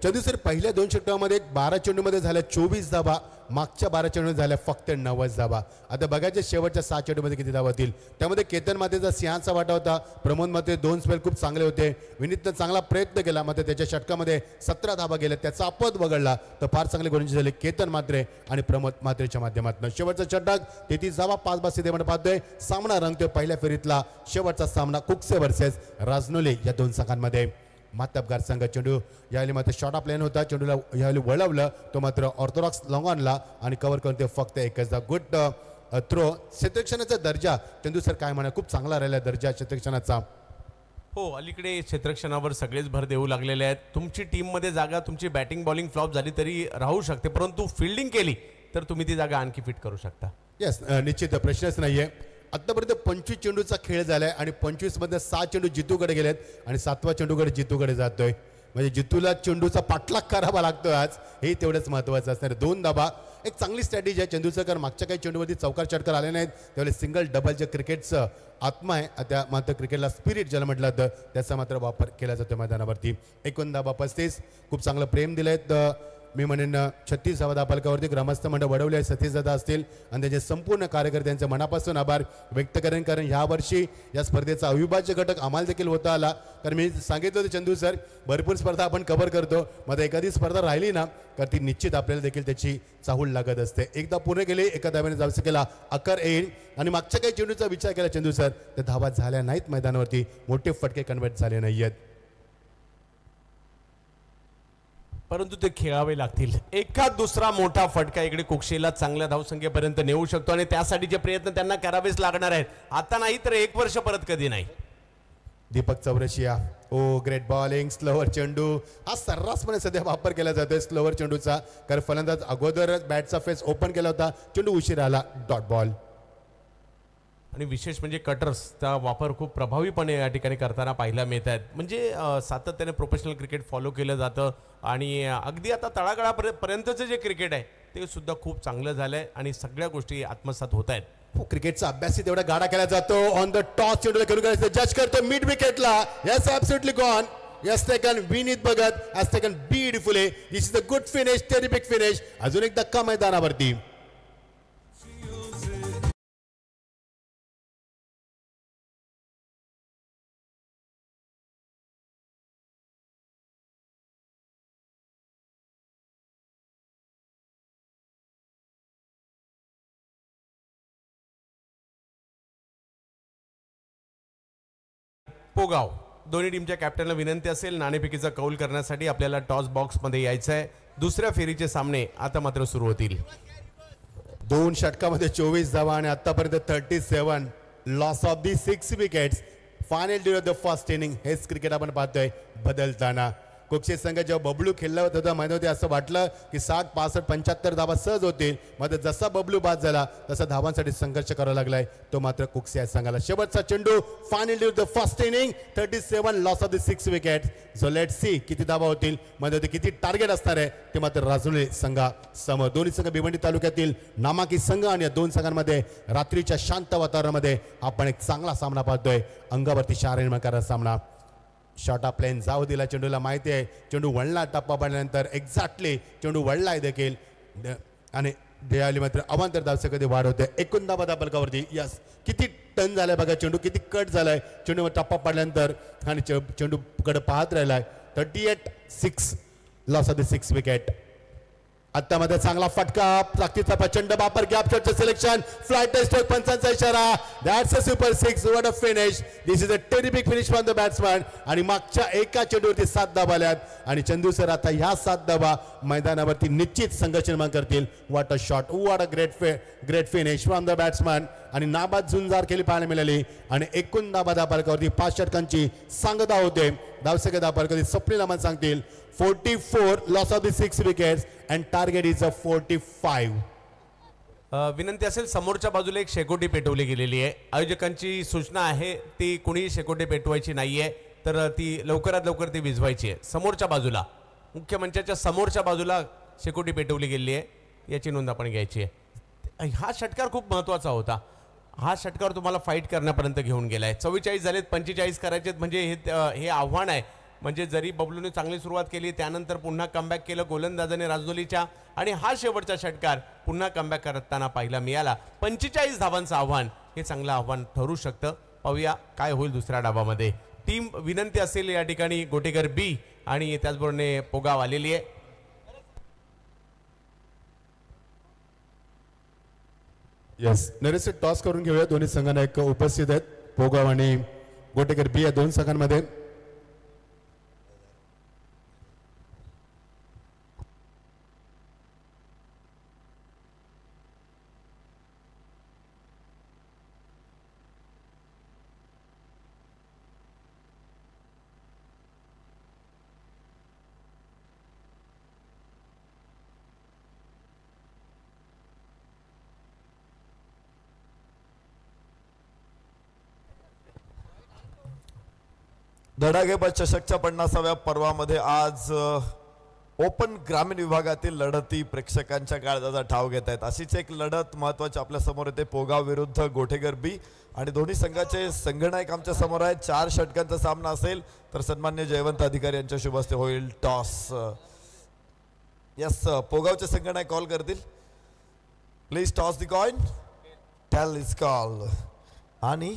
चंदू सर, पहिल्या 2 षटकामध्ये 12 चेंडूमध्ये झाल्या 24 धावा, मागच्या 12 चेंडूमध्ये झाल्या फक्त 90 धावा. आता बघायचे शेवटच्या 6 चेंडूमध्ये किती धावा होतील. त्यामध्ये केतन मातेचा सिंहाचा वाटा होता. प्रमोद माते 2 स्पेल खूप चांगले होते. विनीतनं चांगला प्रयत्न केला, मात्र त्याच्या षटकामध्ये 17 धावा गेल्या. त्याचा अपद वगळला तर फार चांगले गोलंदाजी झाले केतन मात्रे आणि प्रमोद मात्रेच्या माध्यमातून. शेवटचा षटक 33 धावा 5 बास्ती ते आपण पाहतोय. सामना रंगतोय पहिल्या फेरीतला शेवटचा सामना कुक्से वर्सेस राजनोले या 2 संघांमध्ये. मातबगार संघ चेंडू यावेळी मात्र शॉर्ट ऑफ लाईन होता. चेंडूला यावेळी वळवलं, तो मात्र ऑर्थोडॉक्स लॉंग ऑनला आणि कव्हर करून ते फक्त एकचदा. Good throw. क्षेत्ररक्षणाचा दर्जा चंदू सर काय म्हणा, खूप चांगला राहिला दर्जा क्षेत्ररक्षणाचा. हो, अलीकडे क्षेत्ररक्षणावर सगळेच भर देऊ लागलेले आहेत. तुमची टीममध्ये जागा, तुमची बॅटिंग बॉलिंग फ्लॉप झाली तरी राहू शकते, परंतु फिल्डिंग केली तर तुम्ही ती जागा आणखी फिट करू शकता. येस, निश्चित प्रश्नच नाहीये. आतापर्यंत 25 चेंडूचा खेळ झालाय आणि 25 मध्ये 6 चेंडू जितूकडे गेलेत आणि 7वा चेंडूकडे जितूकडे जातोय. म्हणजे जितूला चेंडूचा पाठलाग करावा लागतोय आज, हे तेवढंच महत्त्वाचं असणार. 2 धावा एक चांगली स्ट्रॅटेजी आहे चंदूचं, कारण मागच्या काही चेंडूवरती चौकार षटकार आले नाहीत. त्यावेळेस सिंगल डबल जे क्रिकेटचं आत्मा आहे, त्या मात्र क्रिकेटला स्पिरिट ज्याला म्हटलं तर त्याचा मात्र वापर केला जातो मैदानावरती. 51 धावा 35. खूप चांगलं प्रेम दिलंय. मी म्हणेन 36 धावा दापालकावरती ग्रामस्थ मंडळ वडवले सतीश दादा असतील आणि त्याचे संपूर्ण कार्यकर्त्यांचे मनापासून आभार व्यक्त करेन, कारण ह्या वर्षी या स्पर्धेचा अविभाज्य घटक आम्हाला देखील होता आला. कारण मी सांगितलं होतं चंदू सर, भरपूर स्पर्धा आपण कव्हर करतो, मग एखादी स्पर्धा राहिली ना तर ती निश्चित आपल्याला देखील त्याची चाहूल लागत असते. एकदा पूर्ण केली, एका धाव्याने जाऊ केला अकर येईल आणि मागच्या काही चेंडूचा विचार केला चंदू सर तर धावा झाल्या नाहीत मैदानावरती, मोठे फटके कन्वर्ट झाले नाही आहेत. परंतु ते खेळावे लागतील. एखाद दुसरा मोठा फटका इकडे कुक्षेला चांगल्या धावसंख्येपर्यंत नेऊ शकतो आणि त्यासाठीचे प्रयत्न त्यांना करावेच लागणार आहेत. आता नाही तर 1 वर्ष परत कधी नाही. दीपक चौरशिया, ओ ग्रेट बॉलिंग. स्लोवर चेंडू हा सर्रासपणे सध्या वापर केला जातोय स्लोवर चेंडूचा, कारण फलंदाज अगोदरच बॅटचा फेस ओपन केला होता, चेंडू उशीर आला, डॉट बॉल. आणि विशेष म्हणजे कटर्सचा वापर खूप प्रभावीपणे या ठिकाणी करताना पाहायला मिळत आहेत. म्हणजे सातत्याने प्रोफेशनल क्रिकेट फॉलो केलं जातं आणि अगदी आता तळागाळापर्यंतचं जे क्रिकेट आहे ते सुद्धा खूप चांगलं झालं आहे आणि सगळ्या गोष्टी आत्मसात होत आहेत. क्रिकेटचा अभ्यासही तेवढा गाडा केला जातो. ऑन द टॉस चेंडूला करून करायचं, जज करतो मिड विकेटला. Yes, absolutely gone. Yes, taken Vineet Bhagat, has taken beautifully. This is a good finish, terrific finish. अजून एक धक्का मैदानावरती. पोगाव दोन्ही टीमच्या कॅप्टनला विनंती असेल नाणेफेकीचा कौल करण्यासाठी आपल्याला टॉस बॉक्समध्ये यायचं आहे. दुसऱ्या फेरीचे सामने आता मात्र सुरू होतील. 2 षटकामध्ये 24 धावा आणि आतापर्यंत 37. Loss of the 6 wickets. Final due of the first inning. हेच क्रिकेट आपण पाहतोय बदलताना. कोक्षे संघ जेव्हा बबलू खेळला होता मैदानामध्ये असं वाटलं की 60, 65, 75 धावा सहज होतील. मात्र जसा बबलू बाद झाला तसा धावांसाठी संघर्ष करावा लागलाय तो मात्र कोक्षे या संघाला. शेवटचा चेंडू finally the first inning 37 loss of the 6 wicket. So let see किती धावा होतील मध्ये किती टार्गेट असणार आहे ते मात्र राजुले संघा समोर. दोन्ही संघ भिवंडी तालुक्यातील नामांकित संघ आणि या दोन संघांमध्ये रात्रीच्या शांत वातावरणामध्ये आपण एक चांगला सामना पाहतोय. अंगावरती शार निर्माण करणारा सामना. शॉर्ट ऑफ प्लेन जाऊ दिला चेंडूला. माहिती आहे चेंडू वळला टप्पा पडल्यानंतर एक्झॅक्टली चेंडू वळलाय देखील आणि देयाली मात्र अवांतर धावसे कधी वाढ होते. 89 धावफलकावरती. यस किती टर्न झालाय बघा चेंडू किती कट झालाय चेंडूवर टप्पा पडल्यानंतर आणि चेंडू कडे पाहत राहिलाय. 38-6 लॉस ऑफ द 6 विकेट. आता मध्ये चांगला फटका ताकदीचा प्रचंड वापर गॅप शॉटचे सिलेक्शन फ्लाइट स्ट्रोक पंचांचा इशारा. That's a super 6. What a finish. This is a terrific finish from the batsman. आणि मागच्या एका चेंडूवरती 7 धावा आल्यात आणि चंदू सर आता ह्या 7 धावा मैदानावरती निश्चित संघर्ष निर्माण करतील. What a shot. What a great finish from the batsman. आणि नाबाद झुंजार खेळी पाहायला मिळाली आणि 89 धावफलकावरती 5 षटकांची सांगता होते. धावसंख्या धावफलकावरती स्वप्नील अहमद सांगतील 44 loss of the 6 wickets and target is a 45. विनंती असेल समोरच्या बाजूला एक शेकोटी पेटवली गेलेली आहे. आयोजकांची सूचना आहे ती कुणी शेकोटी पेटवायची नाहीये तर ती लवकरात लवकर ती विझवायची आहे. समोरच्या बाजूला मुख्य मंचाच्या समोरच्या बाजूला शेकोटी पेटवली गेलेली आहे याची नोंद आपण घ्यायची आहे. हा षटकार खूप महत्त्वाचा होता. हा षटकार तुम्हाला फाईट करण्यापर्यंत घेऊन गेलाय. 44 झालेत 45 करायचे म्हणजे हे आव्हान आहे. म्हणजे जरी बबलूने चांगली सुरुवात केली त्यानंतर पुन्हा कमबॅक केलं गोलंदाजाने राजोलीच्या आणि हा शेवटचा षटकार पुन्हा कमबॅक करताना पाहायला मिळाला. 45 धावांचं आव्हान हे चांगलं आव्हान ठरू शकतं. पाहूया काय होईल दुसऱ्या डावामध्ये. टीम विनंती असेल या ठिकाणी गोटेकर बी आणि त्याचबरोबर पोगाव आलेली आहे. येस नरेश टॉस करून घेऊया. दोन्ही संघांना एक उपस्थित आहेत पोगाव आणि गोटेकर बी या दोन संघांमध्ये. धडाकेबाज चषकच्या 50व्या पर्वामध्ये आज ओपन ग्रामीण विभागातील लढती प्रेक्षकांच्या काळजाचा ठाव घेत आहेत. अशीच एक लढत महत्वाची आपल्या समोर येते पोगाव विरुद्ध गोटेगर बी आणि दोन्ही संघाचे संघनायक आमच्या समोर आहेत. 4 षटकांचा सामना असेल तर सन्मान्य जयवंत अधिकारी यांच्या शुभ हस्ते होईल टॉस. यस पोगावचे संघनायक कॉल करतील. Please toss the coin. Tail is call आणि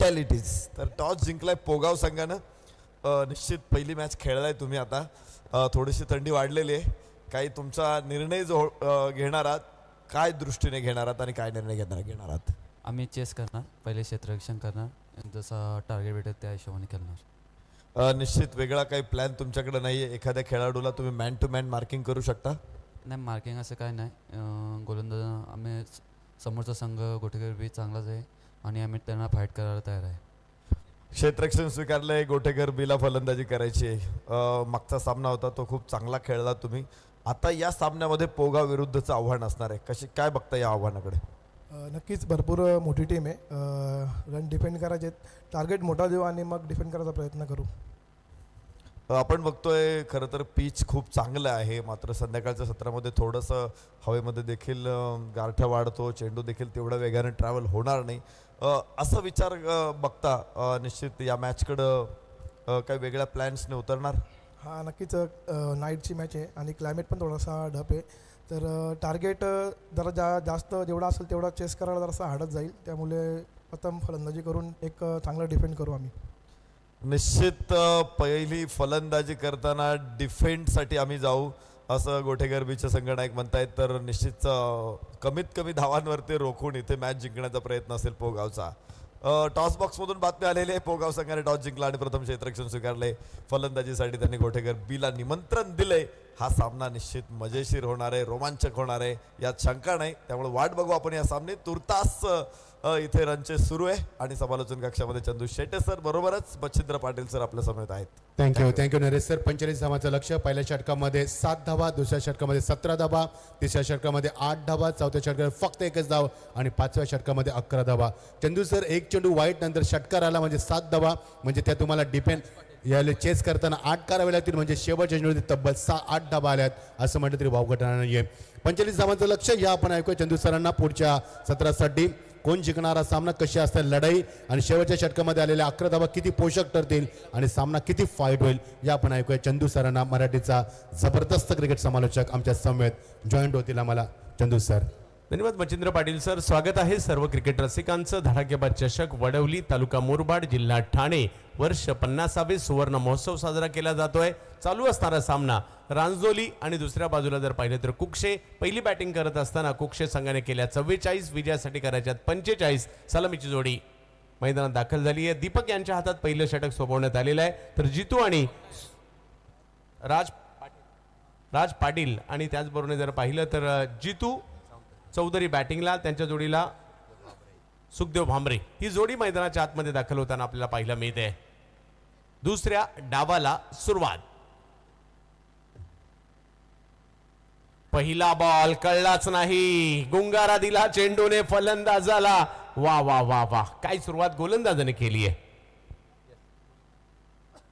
टेल इट इज. तर टॉस जिंकलाय पोगाव संघानं. निश्चित पहिली मॅच खेळलाय तुम्ही. आता थोडीशी थंडी वाढलेली आहे. काही तुमचा निर्णय जो घेणार आहात काय दृष्टीने घेणार आहात आणि काय निर्णय घेणार आहात. आम्ही चेस करणार पहिले क्षेत्ररक्षण करणार जसा टार्गेट भेटेल त्या हिशोबाने खेळणार. निश्चित वेगळा काही प्लॅन तुमच्याकडे नाही आहे. एखाद्या खेळाडूला तुम्ही मॅन टू मॅन मार्किंग करू शकता. नाही मार्किंग असं काय नाही. गोलंदाज आम्ही समोरचा संघ गोटेकर बी चांगलाच आहे आणि आम्ही त्यांना फाईट करायला तयार आहे. क्षेत्ररक्षण स्वीकारलंय गोटेकर बीला फलंदाजी करायची आहे. मागचा सामना होता तो खूप चांगला खेळला तुम्ही. आता या सामन्यामध्ये पोगाव विरुद्धचं आव्हान असणार आहे. कशी काय बघता या आव्हानाकडे. नक्कीच भरपूर मोठी टीम आहे. रन डिफेंड करायचे टार्गेट मोठा देऊ आणि मग डिफेंड करायचा प्रयत्न करू. आपण बघतोय खरं तर पिच खूप चांगलं आहे मात्र संध्याकाळच्या सत्रामध्ये थोडंसं हवेमध्ये देखील गारठा वाढतो. चेंडू देखील तेवढ्या वेगाने ट्रॅव्हल होणार नाही. असं विचार बघता निश्चित या मॅचकडं काही वेगळ्या प्लॅन्सने उतरणार. हा नक्कीच नाईटची मॅच आहे आणि क्लायमेट पण थोडासा ढप आहे तर टार्गेट जरा जास्त जेवढा असेल तेवढा चेस करायला जरासा हार्डच जाईल. त्यामुळे प्रथम फलंदाजी करून एक चांगलं डिफेंड करू आम्ही. निश्चित पहिली फलंदाजी करताना डिफेंडसाठी आम्ही जाऊ असं गोटेकर बीचे संघनायक म्हणतायत. तर निश्चित कमीत कमी धावांवरती रोखून इथे मॅच जिंकण्याचा प्रयत्न असेल पोगावचा. टॉस बॉक्समधून बातमी आलेली आहे. पोगाव संघाने टॉस जिंकला आणि प्रथम क्षेत्ररक्षण स्वीकारले. फलंदाजीसाठी त्यांनी गोटेकर बीला निमंत्रण दिले. हा सामना निश्चित मजेशीर होणार आहे रोमांचक होणार आहे यात शंका नाही. त्यामुळे वाट बघू आपण या सामने. तुर्तास इथे रनचे सुरू आहे आणि समालोचन कक्षामध्ये चंदू शेट्टे सर बरोबरच मच्छिंद्र पाटील सर आपल्या समेत आहेत. Thank you Naresh sir. 45 धावांचं लक्ष. पहिल्या षटकामध्ये 7 धावा, दुसऱ्या षटकामध्ये 17 धावा, तिसऱ्या षटकामध्ये 8 धावा, चौथ्या षटकामध्ये फक्त 1च धाव आणि 5व्या षटकामध्ये 11 धावा. चंदू सर एक चेंडू वाईट नंतर षटकार आला म्हणजे 7 धावा, म्हणजे त्या तुम्हाला डिपेंड याला चेस करताना 8 करावे लागतील, म्हणजे शेवटच्या चेंडूमध्ये तब्बल 8 धावा आल्यात असं म्हटलं तरी वाव घटना नाहीये. 45 धावांचं लक्ष. या आपण ऐकूया चंदू सरांना पुढच्या सत्रासाठी कोण जिंकणारा सामना, कशी असते लढाई आणि शेवटच्या षटकामध्ये आलेल्या 11 धावा किती पोषक ठरतील आणि सामना किती फाईट होईल, या आपण ऐकूया चंदू सरांना. मराठीचा जबरदस्त क्रिकेट समालोचक आमच्या समेत जॉईंट होतील आम्हाला चंदू सर. धन्यवाद मच्छिंद्र पाटील सर. स्वागत आहे सर्व क्रिकेट रसिकांचं. धडाकेबाद चषक वडवली, तालुका मुरबाड, जिल्हा ठाणे, वर्ष 50वे सुवर्ण महोत्सव साजरा केला जातोय. चालू असणारा सामना रांजोली आणि दुसऱ्या बाजूला जर पाहिलं तर कुक्षे. पहिली बॅटिंग करत असताना कुक्षे संघाने केल्या 44, विजयासाठी करायच्यात 45. सलामीची जोडी मैदानात दाखल झाली आहे. दीपक यांच्या हातात पहिलं षटक सोपवण्यात आलेलं आहे, तर जितू आणि राज पाटील आणि त्याचबरोबर जर पाहिलं तर जितू चौधरी बॅटिंगला, त्यांच्या जोडीला सुखदेव भामरे. ही जोडी मैदानाच्या आतमध्ये दाखल होताना आपल्याला पाहायला मिळते. दुसऱ्या डावाला सुरुवात. पहिला बॉल कळलाच नाही, गुंगारा दिला चेंडूने फलंदाजाला. वा वा वा वा, काय सुरुवात गोलंदाजाने केली आहे.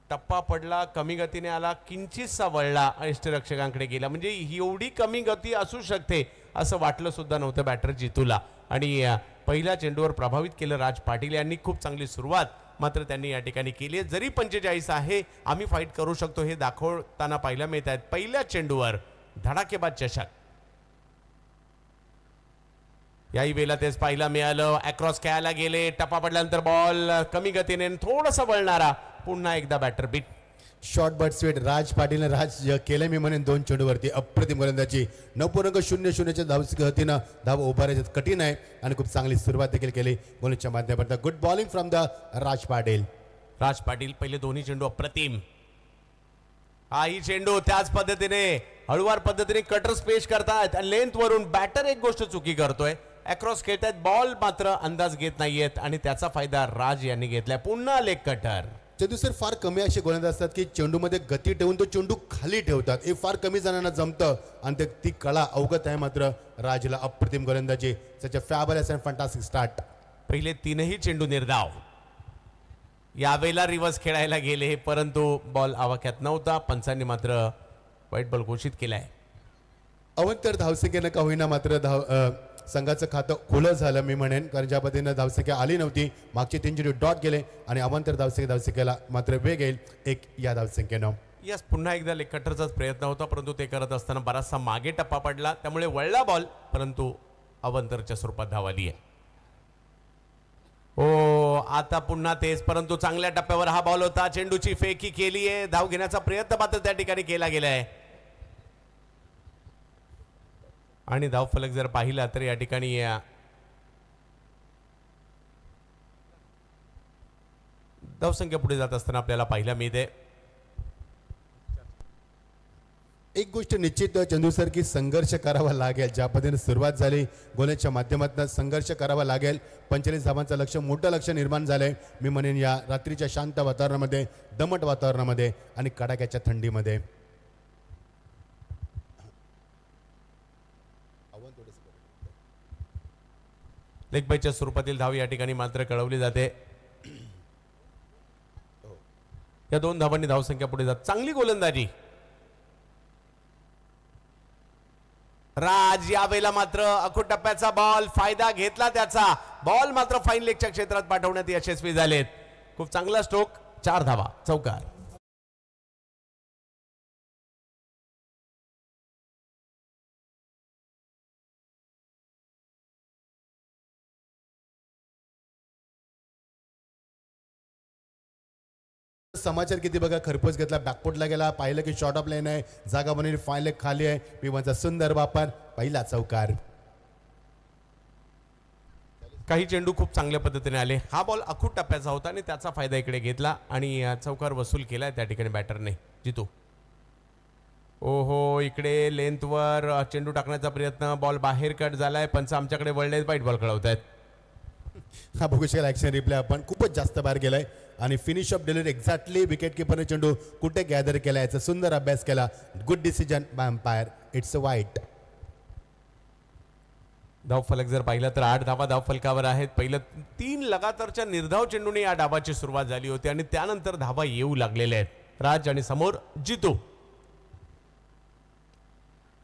टप्पा पडला, कमी गतीने आला, किंचितसा वळला, यष्टिरक्षकांकडे गेला. म्हणजे एवढी कमी गती असू शकते असं वाटलं सुद्धा नव्हतं बॅटर जितूला. आणि पहिल्या चेंडूवर प्रभावित केलं राज पाटील यांनी. खूप चांगली सुरुवात मात्र त्यांनी या ठिकाणी केली आहे. जरी 45 आहे, आम्ही फाईट करू शकतो हे दाखवताना पाहायला मिळत आहेत. पहिल्या चेंडूवर धडाकेबाद चषक. याही वेळेला तेच पाहायला मिळालं. अक्रॉस खेळायला गेले, टप्पा पडल्यानंतर बॉल कमी गतीने थोडासा वळणारा, पुन्हा एकदा batter beat. Short but sweet Raj पाटीलने केलं मी म्हणेन 2 चेंडूवरती अप्रतिम गोलंदाजी. 9.00च्या गतीनं धाव उभारायचं कठीण आहे आणि खूप चांगली सुरुवात देखील केली बॉलिंगच्या माध्यमातून. गुड बॉलिंग फ्रॉम द राज पाटील. राज पाटील पहिले दोन्ही चेंडू अप्रतिम. हाही चेंडू त्याच पद्धतीने हळुवार पद्धतीने कटर्स पेश करतात आणि लेंथ वरून बॅटर एक गोष्ट चुकी करतोय. अक्रॉस खेळतायत, बॉल मात्र अंदाज घेत नाहीयेत आणि त्याचा फायदा राज यांनी घेतलाय. पुन्हा लेग कटर. चंदू सर फार कमी असे गोलंदाज असतात की चेंडूमध्ये गती ठेवून तो चेंडू खाली ठेवतात. हे फार कमी जणांना जमतं आणि ती कला अवगत आहे मात्र राजला. अप्रतिम गोलंदाजी. सच अ फॅबुलस अँड फॅन्टास्टिक स्टार्ट. पहिले 3ही चेंडू निर्धाव. यावेळेला रिव्हर्स खेळायला गेले परंतु बॉल आवाक्यात नव्हता. पंचांनी मात्र व्हाईट बॉल घोषित केलाय. अवंतर धावसंख्येनं का होईना मात्र संघाचं खातं खुलं झालं मी म्हणेन, कारण ज्या पद्धतीनं धावसंख्या आली नव्हती. मागचे 3 चेंडू डॉट गेले आणि अवंतर धावसंख्येला मात्र वेग येईल 1 या धावसंख्येनं. यस, पुन्हा एकदा लेग कटरचाच प्रयत्न होता परंतु ते करत असताना बराचसा मागे टप्पा पडला, त्यामुळे वळला बॉल परंतु अवंतरच्या स्वरूपात धाव आली आहे. ओ आता पुन्हा तेच, परंतु चांगल्या टप्प्यावर हा बॉल होता. चेंडूची फेकी केली आहे, धाव घेण्याचा प्रयत्न मात्र त्या ठिकाणी केला गेलाय आणि धाव फलक जर पाहिला तर या ठिकाणी धावसंख्या पुढे जात असताना आपल्याला पाहायला मिळते. एक गोष्ट निश्चित चंदू सर की संघर्ष करावा लागेल. ज्या पद्धतीने सुरुवात झाली गोलंदाजीच्या माध्यमातून संघर्ष करावा लागेल. 45 धावांचं लक्ष, मोठं लक्ष निर्माण झालंय मी म्हणेन या रात्रीच्या शांत वातावरणामध्ये, दमट वातावरणामध्ये आणि कडाक्याच्या थंडीमध्ये. लेग बायच्या स्वरूपातील धाव या ठिकाणी मात्र कळवली जाते. या 2 धावांनी धावसंख्या पुढे जात. चांगली गोलंदाजी राज. यावेळेला मात्र अखूट टप्प्याचा बॉल, फायदा घेतला त्याचा. बॉल मात्र फाईन लेगच्या क्षेत्रात पाठवण्यात यशस्वी झालेत. खूप चांगला स्ट्रोक. 4 धावा, चौकार. समाचार किती बघा, खरपूस घेतला, बॅकफुटला गेला, पाहिलं की शॉर्ट ऑफ लाईन आहे, जागा बनवली, फाईन लेग खाली आहे. पिवांचा सुंदर वापर, पहिला चौकार. काही चेंडू खूप चांगल्या पद्धतीने आले. हा बॉल अखूट टप्प्याचा होता आणि त्याचा फायदा इकडे घेतला आणि चौकार वसूल केलाय त्या ठिकाणी बॅटरने. जितू ओहो, इकडे लेंथवर चेंडू टाकण्याचा प्रयत्न, बॉल बाहेर कट झालाय. पंच आमच्याकडे वळले, वाईट बॉल कळवत आहेत. हा बघू शकाल ॲक्शन रिप्ले आपण खूपच जास्त बाहेर गेलाय आणि finish off delivery exactly wicket किपरने चेंडू कुठे गॅदर केला याचा सुंदर अभ्यास केला. Good decision by umpire. It's a wide. धावफलक जर पाहिलं तर 8 धावा धावफलकावर आहेत. पहिलं 3 लगातारच्या निर्धाव चेंडूने या डावाची सुरुवात झाली होती आणि त्यानंतर धावा येऊ लागलेल्या आहेत. राज आणि समोर जितू.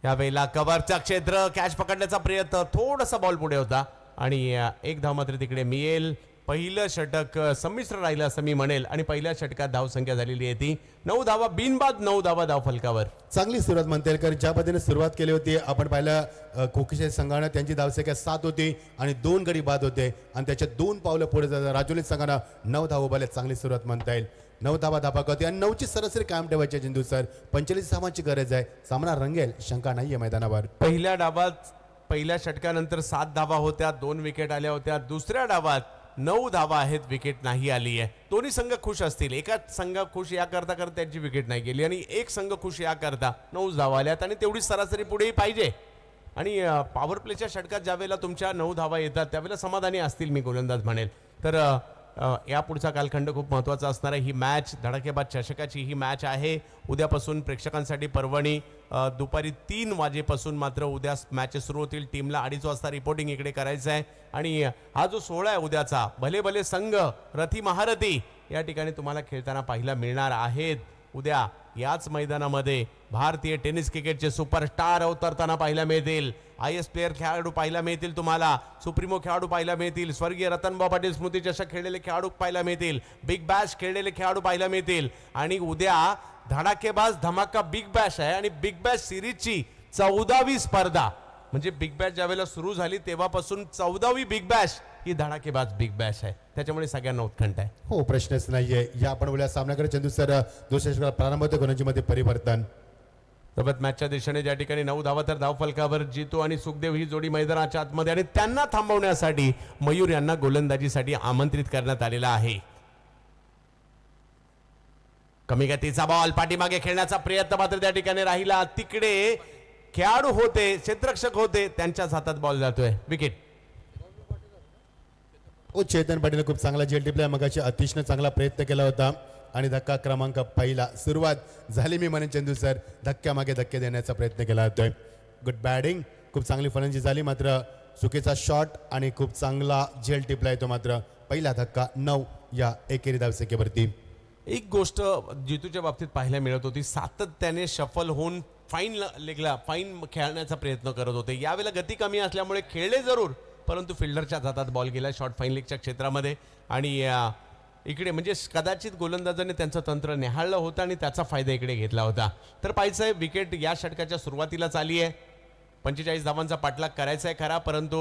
यावेळेला कव्हरचा क्षेत्र कॅच पकडण्याचा प्रयत्न, थोडासा बॉल पुढे होता आणि एक धाव मात्र तिकडे मिळेल. पहिलं षटक संमिश्र राहिलं असं मी म्हणेल आणि पहिल्या षटकात धावसंख्या झालेली आहे ती 9 धावा बिनबाद 9 धावा धावफलकावर. चांगली सुरुवात म्हणता येईल कारण ज्या पद्धतीने सुरुवात केली होती आपण पाहिलं कोकिशे संघानं त्यांची धावसंख्या 7 होती आणि 2 गडी बाद होते आणि त्याच्या 2 पावलं पुढे जातात. राजोली संघानं 9 धावा उभारले. चांगली सुरुवात म्हणता येईल. 9 धावा धापक होती आणि 9ची सरासरी कायम ठेवायची चेंडू सर. 45 धावांची गरज आहे. सामना रंगेल, शंका नाहीये मैदानावर. पहिल्या डावात पहिल्या षटकानंतर 7 धावा होत्या, 2 विकेट आल्या होत्या. दुसऱ्या डावात 9 धावा आहेत, विकेट नाही आली आहे. दोन्ही संघ खुश असतील. एका संघ खुश या करता करता त्यांची विकेट नाही गेली आणि एक संघ खुश या करता 9 धावा आल्यात आणि तेवढी सरासरी पुढेही पाहिजे. आणि पॉवर प्लेच्या षटकात ज्यावेळेला तुमच्या 9 धावा येतात त्यावेळेला समाधानी असतील मी गोलंदाज म्हणेल. तर या पुढचा कालखंड खूप महत्त्वाचा असणार आहे. ही मॅच धडाकेबाज चषकाची ही मॅच आहे. उद्यापासून प्रेक्षकांसाठी पर्वणी दुपारी 3 वाजेपासून मात्र उद्या मॅचेस सुरू होतील. टीमला 2:30 वाजता रिपोर्टिंग इकडे करायचं आहे आणि हा जो सोहळा आहे उद्याचा, भले भले संघ रथी महारथी या ठिकाणी तुम्हाला खेळताना पाहायला मिळणार आहेत. उद्या याच मैदानामध्ये भारतीय टेनिस क्रिकेटचे सुपरस्टार अवतरताना पाहायला मिळतील. IS प्लेयर खेळाडू पाहायला मिळतील तुम्हाला. सुप्रीमो खेळाडू पाहायला मिळतील. स्वर्गीय रतनभाऊ पाटील स्मृती चषक खेळलेले खेळाडू पाहायला मिळतील. बिग बॅश खेळलेले खेळाडू पाहायला मिळतील. आणि उद्या धडाकेबाज धमाका बिग बॅश आहे आणि बिग बॅश सिरीजची 14वी स्पर्धा म्हणजे बिग बॅश ज्यावेळेला सुरू झाली तेव्हापासून 14वी बिग बॅश ही धडाकेबाज बिग बॅश आहे. त्याच्यामुळे सगळ्यांना उत्कंठ आहे. हो, प्रश्नच नाहीये. या आपण बोलूया सामन्याकडे चंदू सर. दुसऱ्या षटकाला प्रारंभ होतो गोलंदाजीमध्ये परिवर्तन. सोबत मॅचच्या दिशेने ज्या ठिकाणी 9 धावा तर धावफलकावर जितू आणि सुखदेव ही जोडी मैदानाच्या आतमध्ये आणि त्यांना थांबवण्यासाठी मयूर यांना गोलंदाजीसाठी आमंत्रित करण्यात आलेला आहे. कमी गतीचा बॉल पाठीमागे खेळण्याचा प्रयत्न मात्र त्या ठिकाणी राहिला. तिकडे खेळाडू होते, क्षेत्ररक्षक होते, त्यांच्याच हातात बॉल जातोय. विकेट. ओ चेतन पाटील खूप चांगला जेल टिपला. मगाशी अतिशय चांगला प्रयत्न केला होता आणि धक्का क्रमांक पहिला सुरुवात झाली मी म्हणेन चंदू सर. धक्क्यामागे धक्के देण्याचा प्रयत्न केला होतोय. गुड बॅटिंग, खूप चांगली फलंदाजी झाली. मात्र चुकीचा शॉट आणि खूप चांगला झेल टिपला येतो. मात्र पहिला धक्का 9 या एकेरी धावसंख्येवरती. एक गोष्ट जितूच्या बाबतीत पाहायला मिळत होती, सातत्याने शफल होऊन फाईन लेगला फाईन खेळण्याचा प्रयत्न करत होते. यावेळेला गती कमी असल्यामुळे खेळले जरूर परंतु फिल्डरच्या हातात बॉल गेला शॉर्ट फाईन लेगच्या क्षेत्रामध्ये. आणि इकडे म्हणजे कदाचित गोलंदाजाने त्यांचं तंत्र निहाळलं होतं आणि त्याचा फायदा इकडे घेतला होता. तर पाहायचं आहे विकेट या षटकाच्या सुरुवातीलाच आली आहे. 45 धावांचा पाठलाग करायचा आहे खरा, परंतु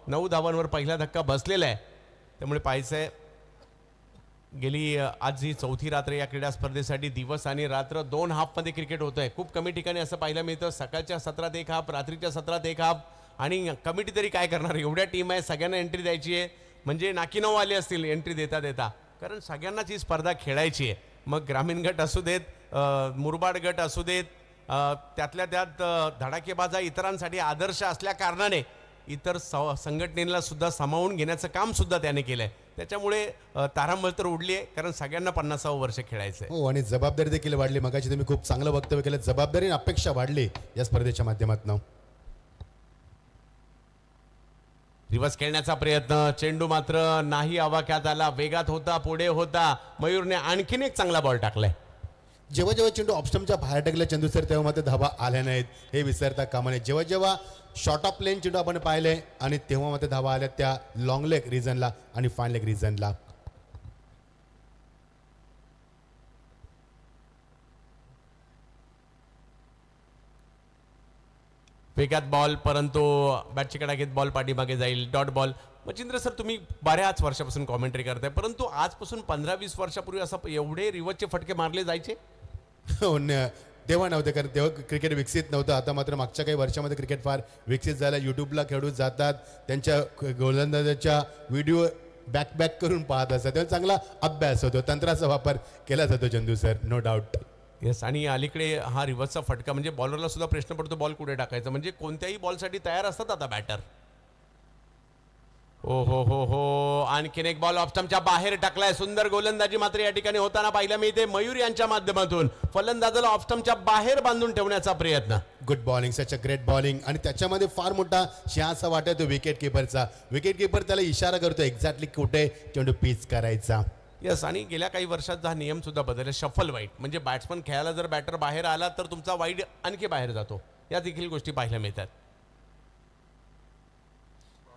9 धावांवर पहिला धक्का बसलेला आहे. त्यामुळे पाहायचं आहे गेली आज ही 4थी रात्र या क्रीडा स्पर्धेसाठी. दिवस आणि रात्र 2 हाफमध्ये क्रिकेट होत आहे. खूप कमी ठिकाणी असं पाहायला मिळतं. सकाळच्या सत्रात 1 हाफ, रात्रीच्या सत्रात 1 हाफ. आणि कमिटी तरी काय करणार, एवढ्या टीम आहे, सगळ्यांना एंट्री द्यायची आहे. म्हणजे नाकी 9 आले असतील एंट्री देता देता, कारण सगळ्यांनाच ही स्पर्धा खेळायची आहे. मग ग्रामीण गट असू देत, मुरबाड गट असू देत, त्यातल्या त्यात धडाकेबाजा इतरांसाठी आदर्श असल्या कारणाने इतर संघटनेला सुद्धा सामावून घेण्याचं काम सुद्धा त्याने केलंय. त्याच्यामुळे तारांबळ तर उडली आहे, कारण सगळ्यांना 50वं वर्ष खेळायचं आहे. हो, आणि जबाबदारी देखील वाढली. मगाशी तुम्ही खूप चांगलं वक्तव्य केलं. जबाबदारी आणि अपेक्षा वाढली या स्पर्धेच्या माध्यमातून. रिवर्स खेळण्याचा प्रयत्न, चेंडू मात्र नाही आवाक्यात आला. वेगात होता, पुढे होता. मयूरने आणखीन एक चांगला बॉल टाकलाय. जेव्हा जेव्हा चेंडू ऑप्शनच्या बाहेर टाकला चंदू सर तेव्हा मात्र धावा आल्या नाहीत, हे विसरता कामा नये. जेव्हा जेव्हा शॉर्ट ऑफ प्लेन चेंडू आपण पाहिले आणि तेव्हा मात्र धावा आल्या त्या लॉंग लेग रिजनला आणि फाईन लेग रिजनला. वेगात बॉल, परंतु बॅटची कडा घेत बॉल पाठीमागे जाईल. Dot ball. मचिंद्र सर, तुम्ही बऱ्याच वर्षापासून कॉमेंट्री करताय, परंतु आजपासून 15-20 वर्षापूर्वी असं एवढे रिवर्सचे फटके मारले जायचे तेव्हा नव्हते, कारण तेव्हा क्रिकेट विकसित नव्हतं. आता मात्र मागच्या काही वर्षामध्ये क्रिकेट फार विकसित झालं. यूट्यूबला खेळू जातात, त्यांच्या गोलंदाजाच्या व्हिडिओ बॅक करून पाहत असतात, तेव्हा चांगला अभ्यास होतो. तंत्राचा वापर केला जातो Chandu sir, no doubt. Yes. आणि अलीकडे हा रिव्हर्सचा फटका म्हणजे बॉलरला सुद्धा प्रश्न पडतो बॉल कुठे टाकायचा. म्हणजे कोणत्याही बॉलसाठी तयार असतात आता बॅटर. ओ हो आणखीन एक बॉल ऑफ स्टंपच्या बाहेर टाकलाय. सुंदर गोलंदाजी मात्र या ठिकाणी होताना पाहायला मिळते मयूर यांच्या माध्यमातून. फलंदाजाला ऑफ स्टंपच्या बाहेर बांधून ठेवण्याचा प्रयत्न. Good bowling, such a great bowling. आणि त्याच्यामध्ये फार मोठा शहासा वाटतो विकेट किपरचा. विकेट किपर त्याला इशारा करतो एक्झॅक्टली कुठे चेंडू पिच करायचा. यस, आणि गेल्या काही वर्षात हा नियम सुद्धा बदलला. शफल वाईड म्हणजे बॅट्समन खेळायला जर बॅटर बाहेर आला तर तुमचा वाईड आणखी बाहेर जातो. या देखील गोष्टी पाहायला मिळतात.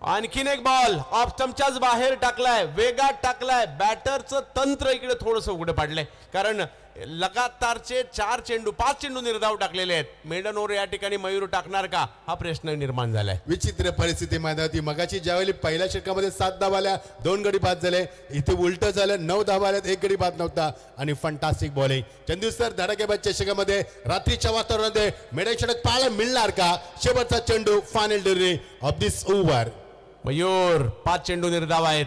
आणखीन एक बॉल ऑफ स्टंपच्याच बाहेर टाकलाय, वेगात टाकलाय. बॅटरचं तंत्र इकडे थोडंसं उघडं पडलंय, कारण लगातारचे 5 चेंडू निर्धाव टाकलेले आहेत. मेडन ओव्हर या ठिकाणी मयूर टाकणार का हा प्रश्न निर्माण झालाय. विचित्र परिस्थिती माहिती होती. मगाची ज्यावेळी पहिल्या षटकामध्ये 7 धावा आल्या, 2 गडी बाद झाले. इथे उलट झालं, 9 धावा आल्यात, 1 गडी बाद नव्हता. आणि फंटास्टिक बॉलिंग. चंदू सर, धडाकेबाज चषकामध्ये रात्रीच्या वातावरणामध्ये मेडन षटक पाहायला मिळणार का? शेवटचा चेंडू, final delivery of this over. Mayur 5 चेंडू निर्धाव आहेत.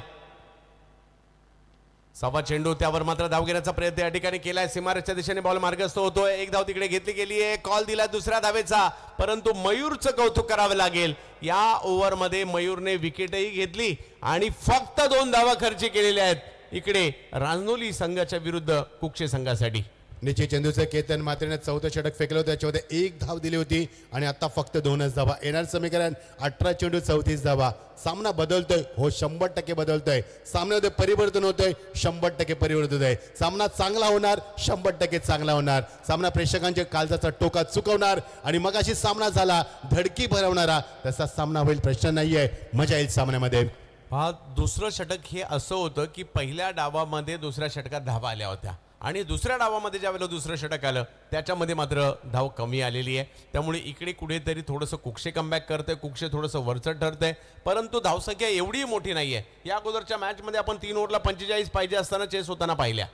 6वा चेंडू, त्यावर मात्र धाव घेण्याचा प्रयत्न या ठिकाणी केलाय. सीमारेषच्या दिशेने बॉल मार्गस्थ होतोय. 1 धाव तिकडे घेतली गेली आहे. कॉल दिला दुसऱ्या धावेचा, परंतु मयूरचं कौतुक करावं लागेल. या ओव्हरमध्ये मयूरने विकेटही घेतली आणि फक्त 2 धावा खर्च केलेल्या आहेत इकडे रांजनोली संघाच्या विरुद्ध कुक्षे संघासाठी. निश्चित चंदूचं केतन मात्रेने 4थं षटक फेकलं होतं, त्याच्यामध्ये 1 धाव दिली होती आणि आता फक्त 2च धावा. येणार समीकरण 18 चेंडू 34 धावा. सामना बदलतोय, हो 100% बदलतोय. सामन्यामध्ये परिवर्तन होतंय, 100% परिवर्तन होतंय. सामना चांगला होणार, 100% चांगला होणार. सामना प्रेक्षकांच्या काळजाचा टोका चुकवणार आणि मगाशी सामना झाला धडकी भरवणारा, तसा सामना होईल प्रश्न नाहीये. मजा येईल सामन्यामध्ये. हा दुसरं षटक हे असं होतं की पहिल्या डावामध्ये दुसऱ्या षटकात धावा आल्या होत्या आणि दुसऱ्या डावामध्ये ज्यावेळेला दुसरं षटक आलं त्याच्यामध्ये मात्र धाव कमी आलेली आहे. त्यामुळे इकडे कुठेतरी थोडंसं कुक्षे कमबॅक करतंय, कुक्षे थोडंसं वरचढ ठरतंय, परंतु धावसंख्या एवढी मोठी नाहीये. या अगोदरच्या मॅचमध्ये आपण 3 ओव्हरला 45 पाहिजे असताना चेस होताना पाहिल्या,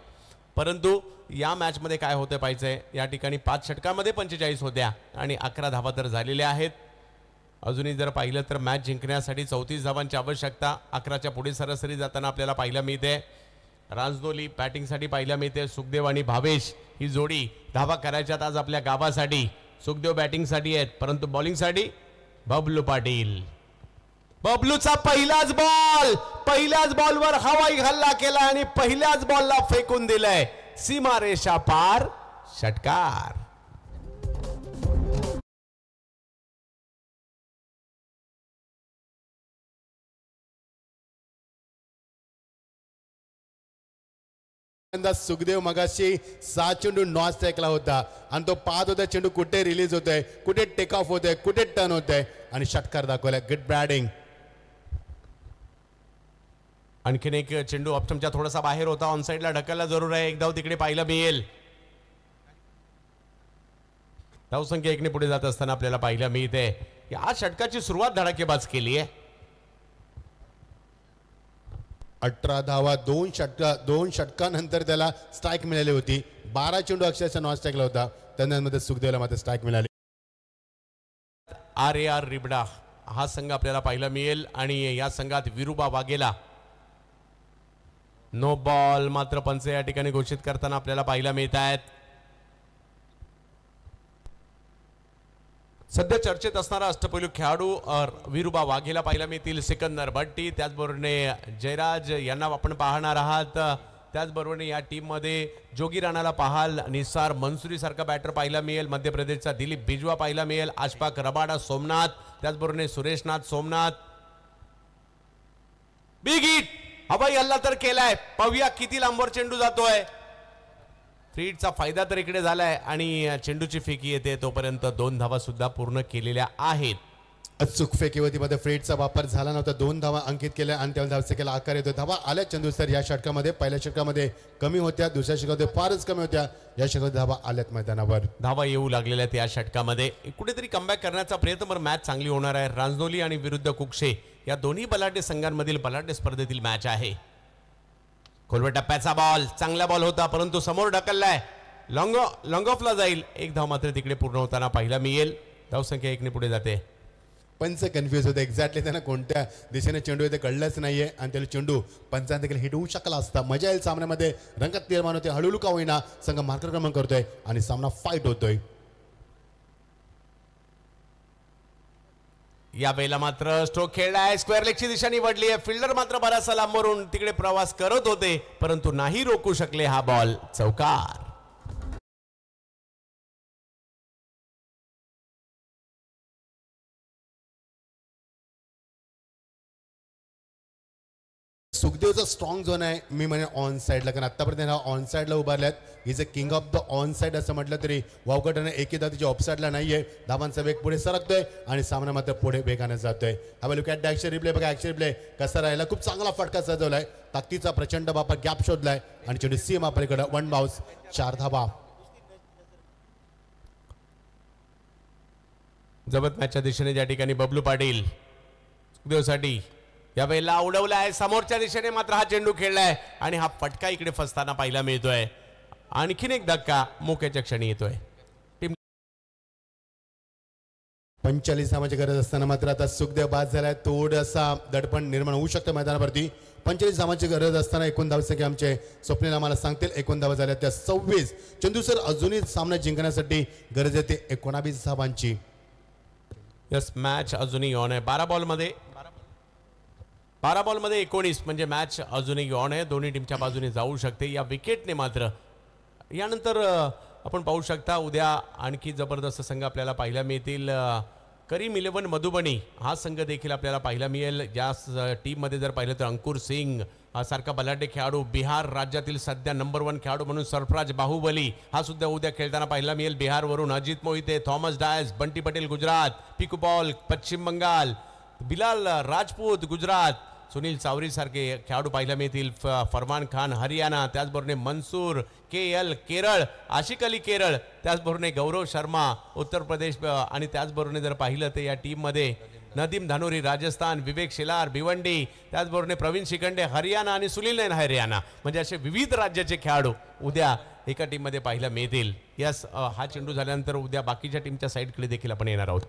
परंतु या मॅचमध्ये काय होतं पाहिजे. या ठिकाणी 5 षटकामध्ये 45 होत्या आणि 11 धावा तर झालेल्या आहेत. अजूनही जर पाहिलं तर मॅच जिंकण्यासाठी 34 धावांची आवश्यकता. 11च्या पुढे सरासरी जाताना आपल्याला पाहायला मिळते. रांजनोली बॅटिंगसाठी पाहायला मिळते. सुखदेव आणि भावेश ही जोडी धावा करायच्यात आज आपल्या गावासाठी. सुखदेव बॅटिंगसाठी आहेत, परंतु बॉलिंगसाठी बबलू पाटील. बबलूचा पहिल्याच बॉलवर हवाई हल्ला केला आणि पहिल्याच बॉलला फेकून दिलंय सीमारेषा पार. षटकार. सुखदेव मगाशी 6 चेंडू नॉन स्ट्राईकला होता आणि तो पाहत होता चेंडू कुठे रिलीज होतोय, कुठे टेक ऑफ होतोय, कुठे टर्न होतोय आणि षटकार दाखवलाय. Good batting. आणखीन एक चेंडू ऑप्शनच्या थोडासा बाहेर होता, ऑन साईडला ढकलला जरूर आहे. 1 धाव तिकडे पाहायला मिळेल. धावसंख्या 1 ने पुढे जात असताना आपल्याला पाहायला मिळते. या षटकाची सुरुवात धडाकेबाज केली आहे. 18 धावा 2 षटकानंतर त्याला स्ट्राईक मिळाली होती. 12 चेंडू अक्षरशः नॉन स्ट्राईकला होता, त्यानंतर सुखदेवला मात्र स्ट्राईक मिळाली. RAR रिबडा हा संघ आपल्याला पाहायला मिळेल आणि या संघात विरुबा वाघेला. नो बॉल मात्र पंच या ठिकाणी घोषित करताना आपल्याला पाहायला मिळत आहेत. सध्या चर्चेत असणारा अष्टपैलू खेळाडू विरुबा वाघेला पाहायला मिळतील. सिकंदर भट्टी, त्याचबरोबर जयराज यांना आपण पाहणार आहात. त्याचबरोबर या टीममध्ये जोगी राणाला पाहाल. निसार मंसुरी सारखा बॅटर पाहायला मिळेल. मध्य प्रदेशचा दिलीप बिजवा पाहायला मिळेल. आशफाक रबाडा सोमनाथ, त्याचबरोबर सुरेशनाथ सोमनाथ. बिग हिट हवाई हल्ला तर केलाय. पाहूया किती लांबवर चेंडू जातोय. फ्रीडचा फायदा तर इकडे झालाय आणि चेंडूची फेकी येते तोपर्यंत 2 धावा सुद्धा पूर्ण केलेल्या आहेत. अचूक फेकीवतीमध्ये फ्रीडचा वापर झाला नव्हता. 2 धावा अंकित केल्या आणि त्याला धावसंख्येला आकार येतो. धावा आल्या चंदू सर या षटकामध्ये. पहिल्या षटकामध्ये कमी होत्या, दुसऱ्या षटकामध्ये फारच कमी होत्या. या षटकामध्ये धावा आल्यात मैदानावर. धावा येऊ लागलेल्या आहेत या षटकामध्ये. कुठेतरी कमबॅक करण्याचा प्रयत्न, पण मॅच चांगली होणार आहे. रांजनोली आणि विरुद्ध कुक्षे या दोन्ही बलाढ्य संघांमधील बलाढ्य स्पर्धेतील मॅच आहे. खोलवर टप्प्याचा बॉल, चांगला बॉल होता परंतु समोर ढकललाय. लॉंग ऑफला जाईल. 1 धाव मात्र तिकडे पूर्ण होताना पाहायला मिळेल. धावसंख्या 1 ने पुढे जाते. पंच कन्फ्युज होते एक्झॅक्टली त्यांना कोणत्या दिशेने चेंडू येते कळलंच नाहीये आणि त्याला चेंडू पंचांत देखील हिट होऊ शकला असता. मजा येईल सामन्यामध्ये. रंगत निर्माण होते. हळूहळू का होईना संघ मार्गक्रमण करतोय आणि सामना फाईट होतोय. यावेळेला मात्र स्ट्रोक खेळलाय, स्क्वेअर लेगची दिशा निवडली आहे. फिल्डर मात्र बराचसा लांबवरून तिकडे प्रवास करत होते, परंतु नाही रोखू शकले. हा बॉल चौकार. सुखदेवचा स्ट्रॉंग झोन आहे, मी म्हणे ऑन साईडला, कारण आतापर्यंत ऑन साईडला उभारल्यात. Is a king of the on side असं म्हटलं तरी वावगटाने एकदा तिच्या ऑफ साईडला नाहीये. धावांचा वेग पुढे सरकतोय आणि सामना मात्र पुढे वेगाने जातोय. Have a look at the action replay. बघा ॲक्शन रिप्ले कसा राहिला. खूप चांगला फटका सजवलाय, ताकदीचा प्रचंड बापा गॅप शोधलाय आणि चेंडू सीम आपल्याकडे 1 बाउन्स 4 धावा. जबत मॅचच्या दिशेने ज्या ठिकाणी बबलू पाटील सुखदेवसाठी यावेळेला उडवलाय, समोरच्या दिशेने मात्र हा चेंडू खेळलाय आणि हा फटका इकडे फसताना पाहायला मिळतोय. आणखीन एक धक्का मोक्याच्या क्षणी येतोय. टीम 45 धावांची गरज असताना मात्र आता सुखदेव बाद झालाय. थोडासा दडपण निर्माण होऊ शकतं मैदानावरती. 45 धावांची गरज असताना एकूण धावसंख्या आमचे स्वप्नील आम्हाला सांगतील. एकूण धावा झाल्या त्या 26. चंदू सर अजूनही सामना जिंकण्यासाठी गरज येते 19 धावांची. यस, मॅच अजूनही ऑन आहे. 12 बॉलमध्ये 19 म्हणजे मॅच अजूनही ऑन आहे. दोन्ही टीमच्या बाजूने जाऊ शकते. या विकेटने मात्र यानंतर आपण पाहू शकता उद्या आणखी जबरदस्त संघ आपल्याला पाहायला मिळतील. करीम 11 मधुबनी हा संघ देखील आपल्याला पाहायला मिळेल. या टीममध्ये जर पाहिलं तर अंकुर सिंग सारखा बलाढ्य खेळाडू, बिहार राज्यातील सध्या नंबर 1 खेळाडू म्हणून सरफराज बाहुबली हा सुद्धा उद्या खेळताना पाहायला मिळेल. बिहारवरून अजित मोहिते, थॉमस डायस, बंटी पटेल गुजरात, पिकू पॉल पश्चिम बंगाल, बिलाल राजपूत गुजरात, सुनील चावरी सारखे खेळाडू पाहायला मिळतील. फरमान खान हरियाणा, त्याचबरोबर मनसूर KL केरळ, आशिक अली केरळ, त्याचबरोबर गौरव शर्मा उत्तर प्रदेश आणि त्याचबरोबर जर पाहिलं तर या टीममध्ये नदीम धानोरी राजस्थान, विवेक शेलार भिवंडी, त्याचबरोबर प्रवीण शिखंडे हरियाणा आणि सुनील नैन हरियाणा, म्हणजे असे विविध राज्याचे खेळाडू उद्या एका टीममध्ये पाहायला मिळतील. यस, हा चेंडू झाल्यानंतर उद्या बाकीच्या टीमच्या साईडकडे देखील आपण येणार आहोत.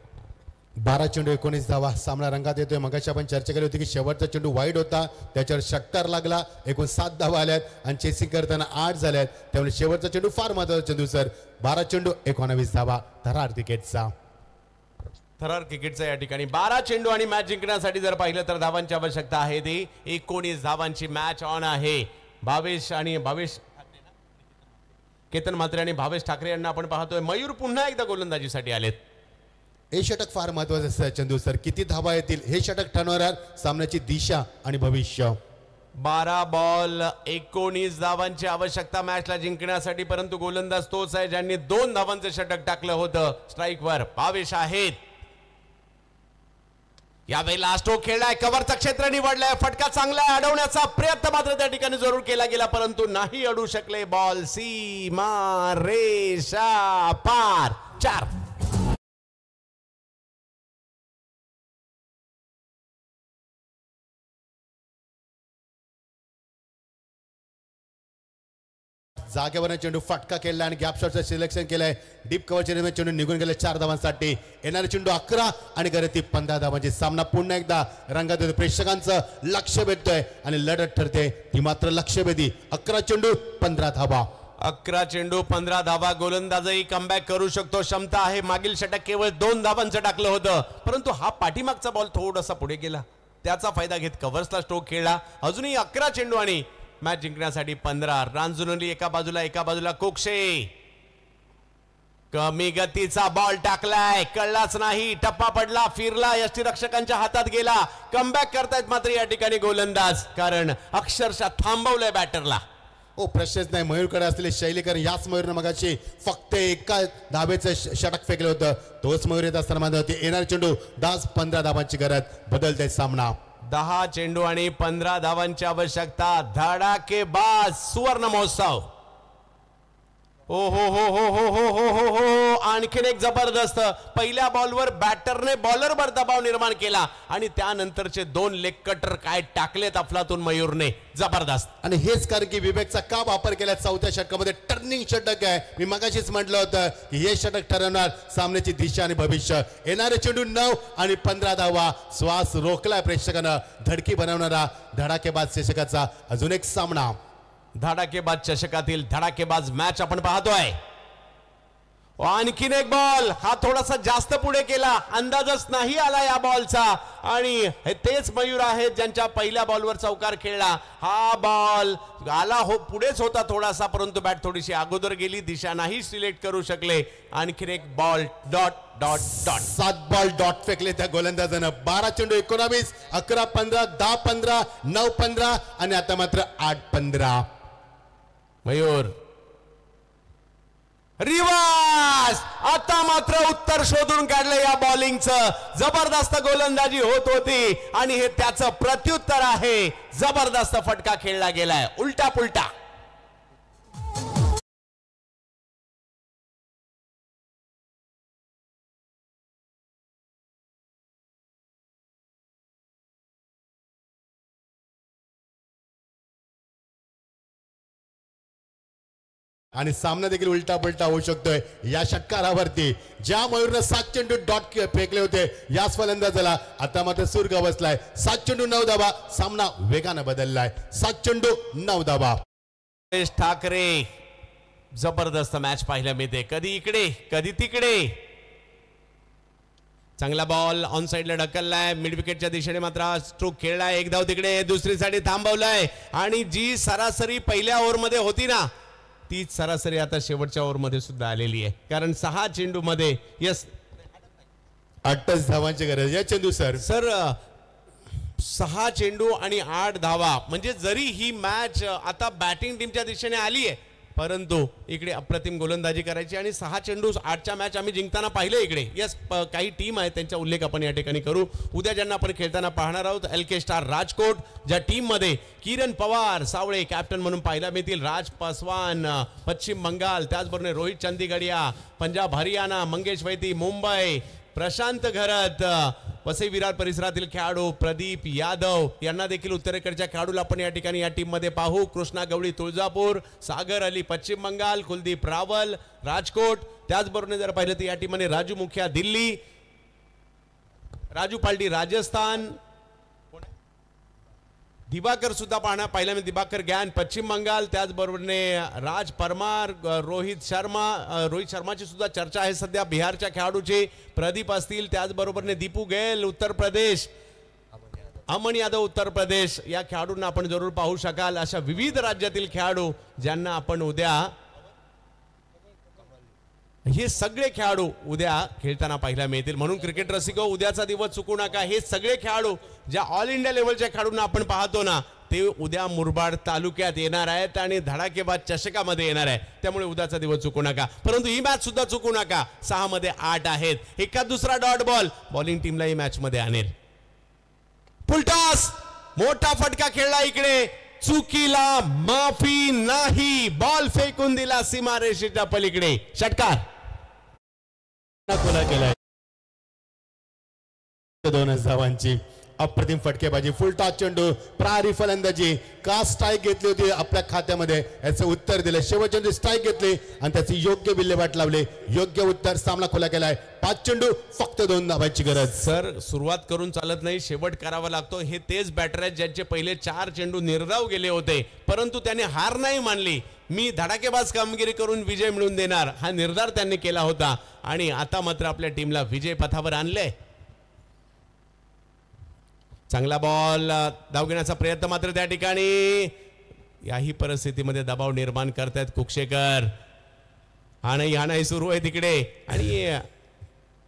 12 चेंडू 19 धावा. सामना रंगात येतोय. मगाशी आपण चर्चा केली होती की शेवटचा चेंडू वाईड होता, त्याच्यावर षटकार लागला. एकूण 7 धावा आल्यात आणि चेसिंग करताना 8 झाल्यात. त्यामुळे शेवटचा चेंडू फार महत्वाचा चेंडू सर. 12 चेंडू 19 धावा. थरार क्रिकेटचा या ठिकाणी 12 चेंडू आणि मॅच जिंकण्यासाठी जर पाहिलं तर धावांची आवश्यकता आहे. ती 19 धावांची मॅच ऑन आहे. भावेश केतन म्हात्रे आणि भावेश ठाकरे यांना आपण पाहतोय. मयूर पुन्हा एकदा गोलंदाजीसाठी आलेत. हे षटक फार महत्वाचं असतं चंदू सर. किती धावा येतील हे षटक ठरवणार सामन्याची दिशा आणि भविष्य. 12 बॉल 19 धावांची आवश्यकता मॅचला जिंकण्यासाठी, परंतु गोलंदाज तोच आहे ज्यांनी 2 धावांचं षटक टाकलं होतं. स्ट्राईकवर भावेश आहेत. यावेळेला स्ट्रोक खेळलाय, कव्हरचं क्षेत्र निवडलंय, फटका चांगला आहे, अडवण्याचा प्रयत्न मात्र त्या ठिकाणी जरूर केला गेला, परंतु नाही अडू शकले. बॉल सीमा रेषा पार. 4. जागेवर चेंडू फटका केला आणि गॅप शॉटचं सिलेक्शन केलंय. डीप कव्हरच्या चेंडू निघून गेले 4 धावांसाठी. येणारे चेंडू 11 आणि गरती 15 धावांची. सामना पुन्हा एकदा रंगात येतो. प्रेक्षकांचं लक्ष भेटतोय आणि लढत ठरते ती मात्र लक्षवेधी. 11 चेंडू 15 धावा. 11 चेंडू 15 धावा. गोलंदाजही कमबॅक करू शकतो, क्षमता आहे. मागील षटक केवळ 2 धावांचं टाकलं होतं, परंतु हा पाठीमागचा बॉल थोडासा पुढे गेला, त्याचा फायदा घेत कव्हर्सला स्ट्रोक खेळला. अजूनही 11 चेंडू आणि मॅच जिंकण्यासाठी 15. रांजुनली एका बाजूला कोक्षे, कमी गतीचा बॉल टाकलाय, कळलाच नाही, टप्पा पडला, फिरला, यष्टीरक्षकांच्या हातात गेला. कमबॅक करतायत मात्र या ठिकाणी गोलंदाज, कारण अक्षरशः थांबवलंय बॅटरला. प्रश्नच नाही. मयूरकडे असलेले शैलीकर, याच मयूरनं मगाशी फक्त एका धावेचं षटक फेकलं होतं. तोच मयूर येत असताना मात्र येणारे चेंडू 10-15 धावांची गरज. बदलते सामना. 10 चेंडू आणि 15 धावांची आवश्यकता. धडाकेबाज सुवर्ण महोत्सव. हो हो हो हो हो हो हो हो हो. आणखीन एक जबरदस्त. पहिल्या बॉलवर बॅटरने बॉलरवर दबाव निर्माण केला आणि त्यानंतरचे 2 लेग कटर काय टाकलेत अफलातून मयूरने. जबरदस्त. आणि हेच कारण की विवेकचा का वापर केला चौथ्या षटकामध्ये. टर्निंग षटक आहे. मी मगाशीच म्हटलं होतं की हे षटक ठरवणार सामन्याची दिशा आणि भविष्य. येणारे चेंडू 9 आणि 15 धावा. श्वास रोखलाय प्रेक्षकांना. धडकी बनवणारा धडाकेबाज चषकाचा अजून एक सामना. धडाकेबाज चषकातील धडाकेबाज मॅच आपण पाहतोय. आणखीन एक बॉल, हा थोडासा जास्त पुढे केला, अंदाजच नाही आला या बॉलचा आणि हे तेच मयूर आहेत ज्यांच्या पहिल्या बॉलवर चौकार खेळला. हा बॉल आला हो पुढेच होता थोडासा, परंतु बॅट थोडीशी अगोदर गेली, दिशा नाही सिलेक्ट करू शकले. आणखीन एक ball dot dot dot. 7 ball dot फेकले त्या गोलंदाजानं. 12 चेंडू 19, 11-15, 10-15, 9-15 आणि आता मात्र 8-15. मयूर रिवर्स, आता मात्र उत्तर शोधून काढलं या बॉलिंगचं. जबरदस्त गोलंदाजी होत होती आणि हे त्याचं प्रत्युत्तर आहे. जबरदस्त फटका खेळला गेलाय उलटा पुलटा. आणि सामना देखील उलटा पुलटा होऊ शकतोय या षटकारावरती. ज्या मयूरनं 7 चेंडू डॉट फेकले होते याच फलंदाजाला आता मात्र सुर्ग बसलाय. 7 चेंडू 9 धावा, सामना वेगानं बदललाय. 7 चेंडू 9 धावा. ठाकरे जबरदस्त मॅच पाहायला मिळते, कधी इकडे कधी तिकडे. चांगला बॉल ऑन साइडला ढकललाय, मिड विकेटच्या दिशेने मात्र स्ट्रोक खेळलाय. एक धाव तिकडे, दुसरीसाठी थांबवलाय आणि जी सरासरी पहिल्या ओव्हरमध्ये होती ना तीच सरासरी आता शेवटच्या ओव्हरमध्ये सुद्धा आलेली आहे. कारण 6 चेंडू मध्ये 8 धावांची गरज आहे चंदू सर. 6 चेंडू आणि 8 धावा, म्हणजे जरी ही मॅच आता बॅटिंग टीमच्या दिशेने आली आहे परंतु इकडे अप्रतिम गोलंदाजी करायची आणि 6 चेंडू 8च्या मॅच आम्ही जिंकताना पाहिले इकडे. काही टीम आहे त्यांचा उल्लेख आपण या ठिकाणी करू. उद्या ज्यांना आपण खेळताना पाहणार आहोत LK स्टार राजकोट, ज्या टीम मध्ये किरण पवार सावळे कॅप्टन म्हणून पाहायला मिळतील. राज पासवान पश्चिम बंगाल, त्याचबरोबर रोहित चंदीगडिया पंजाब हरियाणा, मंगेश वैती मुंबई, प्रशांत घरत वसई विरार परिसरातील खेळाडू प्रदीप यादव यांना देखील उत्तरेकडच्या खेळाडूला आपण या ठिकाणी या टीम मध्ये पाहू. कृष्णा गवळी तुळजापूर, सागर अली पश्चिम बंगाल, कुलदीप रावल राजकोट, त्याचबरोबर जर पाहिलं तर या टीम मध्ये राजू मुखिया दिल्ली, राजू पालटी राजस्थान, दिवाकर सुद्धा पाहिला मी दिवाकर ज्ञान पश्चिम बंगाल, त्याचबरोबरने राज परमार, रोहित शर्माची सुद्धा चर्चा आहे सध्या बिहारच्या खेळाडूची. प्रदीप असतील, त्याचबरोबरने दीपू गेल उत्तर प्रदेश, अमन यादव उत्तर प्रदेश, या खेळाडूंना आपण जरूर पाहू शकाल. अशा विविध राज्यातील खेळाडू ज्यांना आपण उद्या हे सगळे खेळाडू उद्या खेळताना पाहायला मिळतील. म्हणून क्रिकेट रसिको उद्याचा दिवस चुकू नका. हे सगळे खेळाडू ज्या ऑल इंडिया लेवलच्या खेळाडूंना आपण पाहतो ना ते उद्या मुरबाड तालुक्यात येणार आहेत आणि धडाकेबाज चषकामध्ये येणार आहे. त्यामुळे उद्याचा दिवस चुकू नका. परंतु ही मॅच सुद्धा चुकू नका. 6 मध्ये 8 आहेत. एका दुसरा डॉट बॉल बॉलिंग टीमला ही मॅच मध्ये आणेल. फुलटॉस, मोठा फटका खेळला इकडे, चुकीला माफी नाही. बॉल फेकून दिला सीमारेषेच्या पलीकडे. षटकार खुला केलाय. 2 धावांची अप्रतिम फटकेबाजी, फुल टॉस चेंडू, प्रहारी फलंदाजी. का स्ट्राईक घेतली होती आपल्या खात्यामध्ये याचं उत्तर दिलं. शेवटच्या स्ट्राईक घेतली आणि त्याची योग्य विल्हेवाट लावली. योग्य उत्तर, सामना खुला केलाय. 5 चेंडू फक्त 2 धावांची गरज. सर सुरुवात करून चालत नाही, शेवट करावा लागतो. हे तेच बॅटर आहेत ज्यांचे पहिले 4 चेंडू निर्धाव गेले होते परंतु त्याने हार नाही मानली. मी धडाकेबाज कामगिरी करून विजय मिळवून देणार हा निर्धार त्यांनी केला होता आणि आता मात्र आपल्या टीमला विजय पथावर आणले. चांगला बॉल, धाव घेण्याचा प्रयत्न मात्र त्या ठिकाणी. याही परिस्थितीमध्ये दबाव निर्माण करतायत कुक्षेकर. हा नाही सुरू आहे तिकडे आणि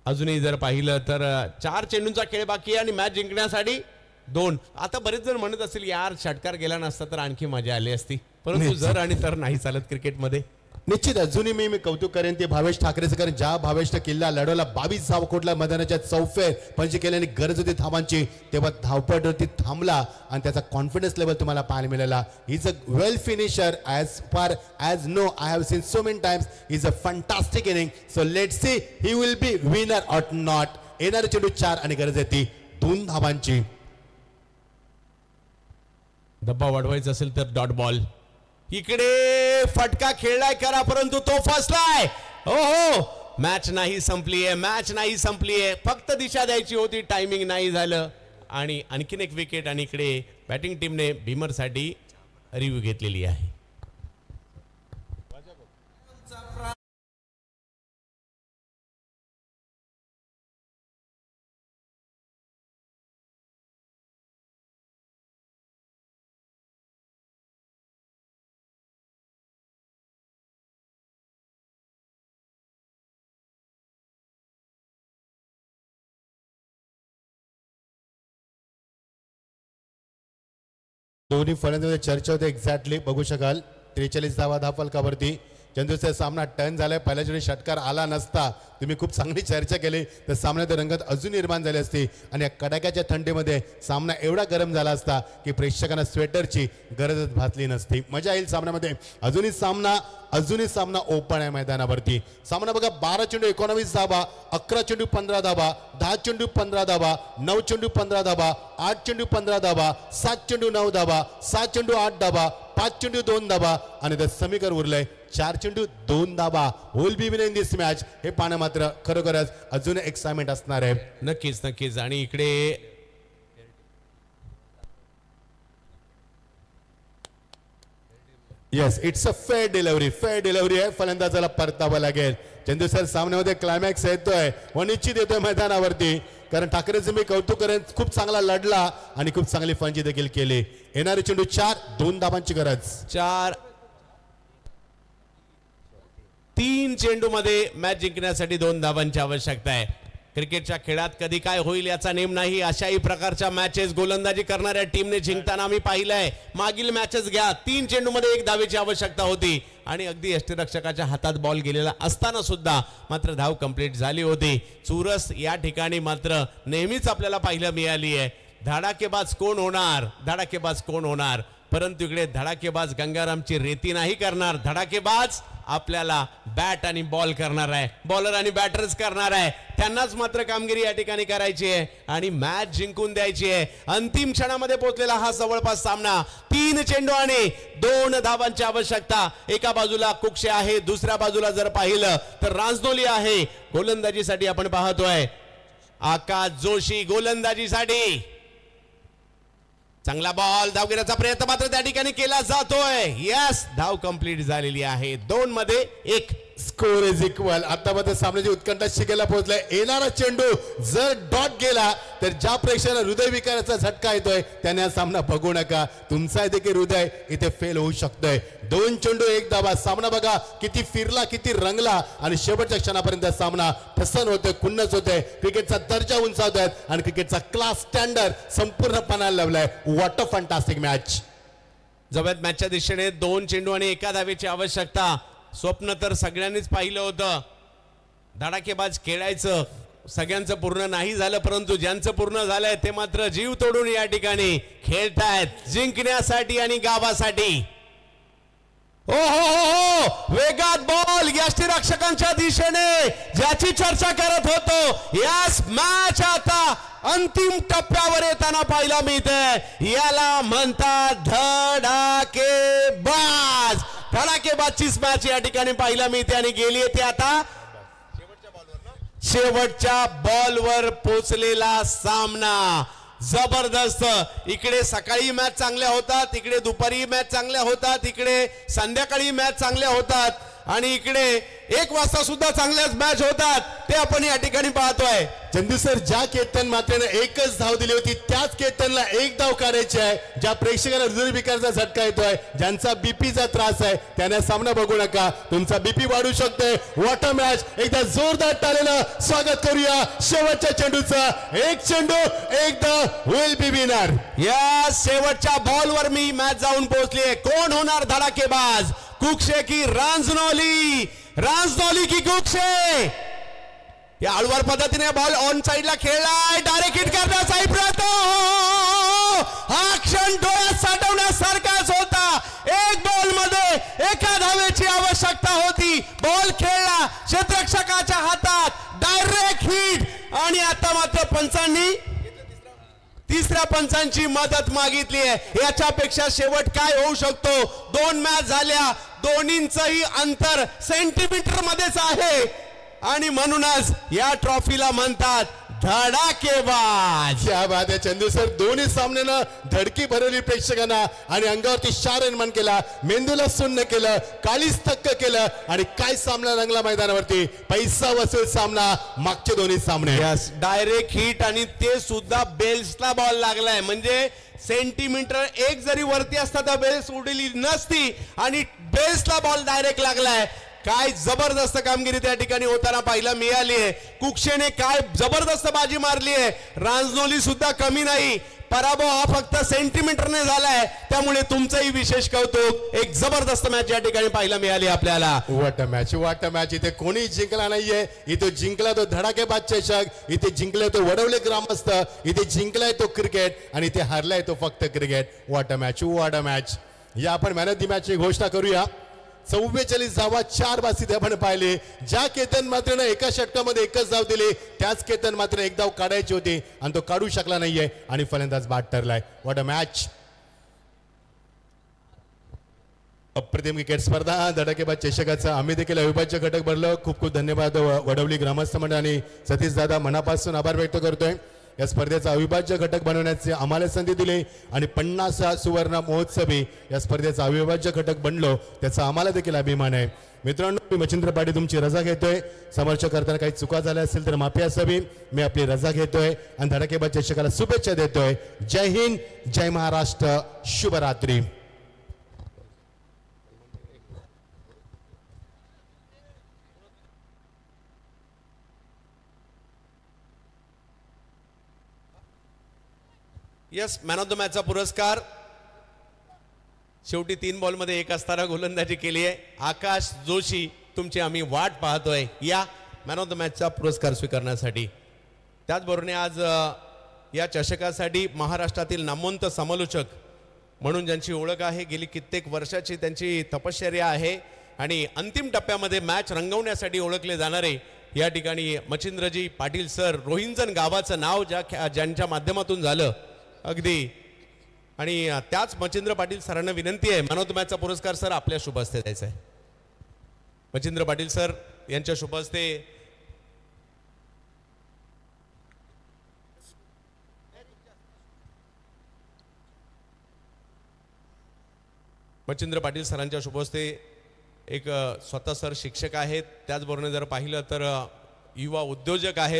अजूनही जर पाहिलं तर 4 चेंडूंचा खेळ बाकी आहे आणि मॅच जिंकण्यासाठी 2. आता बरेच जण म्हणत असतील यार षटकार गेला नसता तर आणखी मजा आली असती, परंतु जर आणि तर नाही चालत क्रिकेटमध्ये. निश्चित अजूनही मी कौतुक करेन ते भावेश ठाकरेचं, कारण ज्या भावेशनं किल्ला लढवला 22 धावकोटला मैदानाच्या चौफेर पंच केल्याने गरज होती धावांची, तेव्हा धावपटवरती थांबला आणि त्याचा कॉन्फिडन्स लेवल तुम्हाला पाहायला मिळाला. Is a well finisher as far as know I have seen so many times. Is a fantastic inning. So let's see he will be winner or not. येणारे चेंडू 4 आणि गरज आहे ती 2 धावांची. दबाव वाढवायचा असेल तर डॉट बॉल. इकडे फटका खेळलाय करा परंतु तो फसलाय. हो मॅच नाही संपलीये. फक्त दिशा द्यायची होती, टायमिंग नाही झालं आणि आणखीन एक विकेट. आणि इकडे बॅटिंग टीमने भीमरसाठी रिव्ह्यू घेतलेली आहे. दोन्ही फलंदाजांमध्ये चर्चा होते एक्झॅक्टली बघू शकाल 43 धावा फलकावरती. चंदूचा सामना टर्न झालाय. पहिल्या जरी षटकार आला नसता तुम्ही खूप चांगली चर्चा केली तर सामन्यात रंगत अजून निर्माण झाली असती आणि या कडाक्याच्या थंडीमध्ये सामना एवढा गरम झाला असता की प्रेक्षकांना स्वेटरची गरजच भासली नसती. मजा येईल सामन्यामध्ये. अजूनही सामना ओपन आहे मैदानावरती. सामना बघा 12 चेंडू 19 धाबा, 11 चेंडू 15 धाबा, 10 चेंडू 15 धाबा, 9 चेंडू 15 धाबा, 8 चेंडू 15 धाबा, 7 चेंडू 9 धाबा, 7 चेंडू 8 धाबा, 5 चेंडू 2 धाबा आणि ते समीकर उरलंय 4 चेंडू 2 धाबा. Will be winning this match. हे पाहणं मात्र खरोखरच अजून एक्साइटमेंट असणार आहे. नक्कीच. आणि इकडे yes it's a fair delivery आहे. फलंदाजाला परतावं लागेल. चंदू सर सामन्यामध्ये क्लायमॅक्स येतोय व निश्चित येतोय मैदानावरती कारण ठाकरेचं मी कौतुक करेन. खूप चांगला लढला आणि खूप चांगली फंजी देखील केली. येणारे चेंडू 4 2 धाबांची गरज. 3 चेंडू मध्ये मॅच जिंकण्यासाठी 2 धावांची आवश्यकता आहे. क्रिकेटच्या खेळात कधी काय होईल याचा नेम नाही. अशाही प्रकारच्या मॅचेस गोलंदाजी करणाऱ्या टीमने जिंकताना आम्ही पाहिलंय. मागील मॅचेस घ्या 3 चेंडू मध्ये 1 धावेची आवश्यकता होती आणि अगदी यष्टीरक्षकाच्या हातात बॉल गेलेला असताना सुद्धा मात्र धाव कंप्लीट झाली होती. चुरस या ठिकाणी मात्र नेहमीच आपल्याला पाहायला मिळाली आहे. धडाकेबाज कोण होणार परंतु इकडे धडाकेबाज गंगारामची रेती नाही करणार. धडाकेबाज आपल्याला बॅट आणि बॉल करणार आहे. बॉलर आणि बॅटर्स करणार आहे. त्यांनाच मात्र कामगिरी या ठिकाणी करायची आहे आणि मॅच जिंकून द्यायची आहे. अंतिम क्षणामध्ये पोहोचलेला हा जवळपास सामना. 3 चेंडू आणि 2 धावांची आवश्यकता. एका बाजूला कुक्षे आहे, दुसऱ्या बाजूला जर पाहिलं तर रांजनोली आहे. गोलंदाजीसाठी आपण पाहतोय आकाश जोशी गोलंदाजीसाठी. चांगला बॉल. धावगिरीचा प्रयत्न मात्र त्या ठिकाणी केला जातोय. यस धाव कंप्लीट झालेली आहे. 2 मध्ये 1. Score is equal. आता मात्र सामन्याची उत्कंठा शिकेला पोहोचलाय. येणारा चेंडू जर डॉट गेला तर ज्या प्रेक्षकांना हृदय विकाराचा झटका येतोय त्याने हा सामना बघू नका. तुमचा देखील हृदय इथे फेल होऊ शकतोय. 2 चेंडू 1 धावा. सामना बघा किती फिरला, किती रंगला आणि शेवटच्या क्षणापर्यंत सामना ठसन होतोय, खुन्नस होतोय. क्रिकेटचा दर्जा उंचावतोय आणि क्रिकेटचा क्लास स्टँडर्ड संपूर्ण पणाला लावलाय. What a fantastic match. जवळ मॅचच्या दिशेने 2 चेंडू आणि 1 धावेची आवश्यकता. स्वप्न तर सगळ्यांनीच पाहिलं होतं. धडाकेबाज खेळायचं सगळ्यांचं पूर्ण नाही झालं परंतु ज्यांचं पूर्ण झालंय ते मात्र जीव तोडून या ठिकाणी खेळतायत जिंकण्यासाठी आणि गावासाठी. हो वेगात बॉल यष्टीरक्षकांच्या दिशेने ज्याची चर्चा करत होतो. यस मॅच आता अंतिम टप्प्यावर येताना पाहायला मिळते. याला म्हणतात धडाकेबाजचीच मॅच या ठिकाणी पाहायला मिळते आणि गेली ते आता शेवटच्या बॉलवर पोचलेला सामना. जबरदस्त. इकडे सकाळी मॅच चांगल्या होतात, इकडे दुपारी मॅच चांगल्या होतात, इकडे संध्याकाळी मॅच चांगल्या होतात आणि इकडे 1 वाजता सुद्धा चांगल्याच मॅच होतात. ते आपण या ठिकाणी पाहतोय. चंदू सर ज्या केतन मात्रेने 1च धाव दिली होती त्याच केतनला 1 धाव काढायची आहे. ज्या प्रेक्षकांना हृदयविकाराचा झटका येतोय, ज्यांचा बीपीचा त्रास आहे त्यांना सामना बघू नका. तुमचा बीपी वाढू शकतोय. What a match. एकदा जोरदार टाळेनं स्वागत करूया शेवटच्या चेंडूचा. 1 चेंडू 1 धाव. Will be winner. या शेवटच्या बॉलवर मी मॅच जाऊन पोहोचली. कोण होणार धडाकेबाज? कुक्षे की रांजनोली? रांजनोली की कुक्षे? या हळूवार पद्धतीने बॉल ऑन साइडला खेळलाय. डायरेक्ट हिट करण्याचा प्रयत्न. हा क्षण डोळ्यात साठवण्यासारखाच होता. 1 बॉल मध्ये 1 धावेची आवश्यकता होती. बॉल खेळला क्षेत्ररक्षकाच्या हातात. डायरेक्ट हिट आणि आता मात्र पंचांनी तिसऱ्या पंचांची मदत मागितली आहे. याच्यापेक्षा शेवट काय होऊ शकतो? 2 मॅच झाल्या. दोन्हींचंही अंतर सेंटीमीटर मध्येच आहे आणि म्हणूनच या ट्रॉफीला म्हणतात धडाकेबाज. क्या बात आहे चंदू सर. दोन्ही सामन्यानं धडकी भरवली प्रेक्षकांना आणि अंगावरती शार निर्माण केला. मेंदूला सुन्न केलं, काळीच थक्क केलं आणि काय सामना रंगला मैदानावरती. पैसा वसूल सामना मागचे दोन्ही सामने. यस डायरेक्ट हिट आणि ते सुद्धा बेल्सला बॉल लागलाय. म्हणजे सेंटीमीटर 1 जरी वरती असता तर बेल्स उडली नसती आणि बेल्सला बॉल डायरेक्ट लागलाय. काय जबरदस्त कामगिरी त्या ठिकाणी होताना पाहायला मिळाली आहे. कुक्षेने काय जबरदस्त बाजी मारली आहे. रांजनोली सुद्धा कमी नाही. पराभव हा फक्त सेंटीमीटरने झालाय, त्यामुळे तुमचंही विशेष कौतुक. एक जबरदस्त मॅच या ठिकाणी पाहायला मिळाली आपल्याला. वाट मॅच. इथे कोणी जिंकला नाहीये. इथे जिंकला तो धडाकेबाज चषक, इथे जिंकलाय तो वडवले ग्रामस्थ, इथे जिंकलाय तो क्रिकेट आणि इथे हारलाय तो फक्त क्रिकेट. वाट मॅच. या आपण मॅन ऑफ दी मॅच ची घोषणा करूया. 44 धावा 4 बासी आपण पाहिले. ज्या केतन मात्र एका षटकामध्ये एकच धाव दिली, त्याच केतन मात्र एक धाव काढायची होती आणि तो काढू शकला नाहीये आणि फलंदाज बाद ठरलाय. What a match. अप्रतिम क्रिकेट स्पर्धा धडाकेबाज चषकाचा आम्ही देखील अविभाज्य घटक भरलो. खूप खूप धन्यवाद वडवली ग्रामस्थ मंडळ आणि सतीश दादा, मनापासून आभार व्यक्त करतोय. या स्पर्धेचा अविभाज्य घटक बनवण्याची आम्हाला संधी दिली आणि 50 सुवर्ण महोत्सवी या स्पर्धेचा अविभाज्य घटक बनलो, त्याचा आम्हाला देखील अभिमान आहे. मित्रांनो, मी मच्छिंद्र पाटील तुमची रजा घेतोय. समर्थ करताना काही चुका झाल्या असतील तर माफी असावी. मी आपली रजा घेतोय आणि धडाकेबाज चषकाला शुभेच्छा देतोय. जय हिंद, जय महाराष्ट्र, शुभरात्री. यस, मॅन ऑफ द मॅचचा पुरस्कार शेवटी 3 बॉलमध्ये 1 असताना गोलंदाजी केली आहे. आकाश जोशी, तुमची आम्ही वाट पाहतोय या मॅन ऑफ द मॅचचा पुरस्कार स्वीकारण्यासाठी. त्याचबरोबर आज या चषकासाठी महाराष्ट्रातील नामवंत समालोचक म्हणून ज्यांची ओळख आहे, गेली कित्येक वर्षाची त्यांची तपश्चर्या आहे आणि अंतिम टप्प्यामध्ये मॅच रंगवण्यासाठी ओळखले जाणारे या ठिकाणी मच्छिंद्रजी पाटील सर, रोहिंजन गावाचं नाव ज्यांच्या माध्यमातून झालं अगदी, आणि त्याच मच्छिंद्र पाटील सरांना विनंती आहे, मॅन ऑफ द मॅचचा पुरस्कार सर आपल्या शुभ हस्ते द्यायचा आहे. मच्छिंद्र पाटील सर यांच्या शुभ हस्ते मच्छिंद्र पाटील सरांच्या शुभ हस्ते एक स्वतः सर शिक्षक आहेत, त्याचबरोबर जर पाहिलं तर युवा उद्योजक आहेत.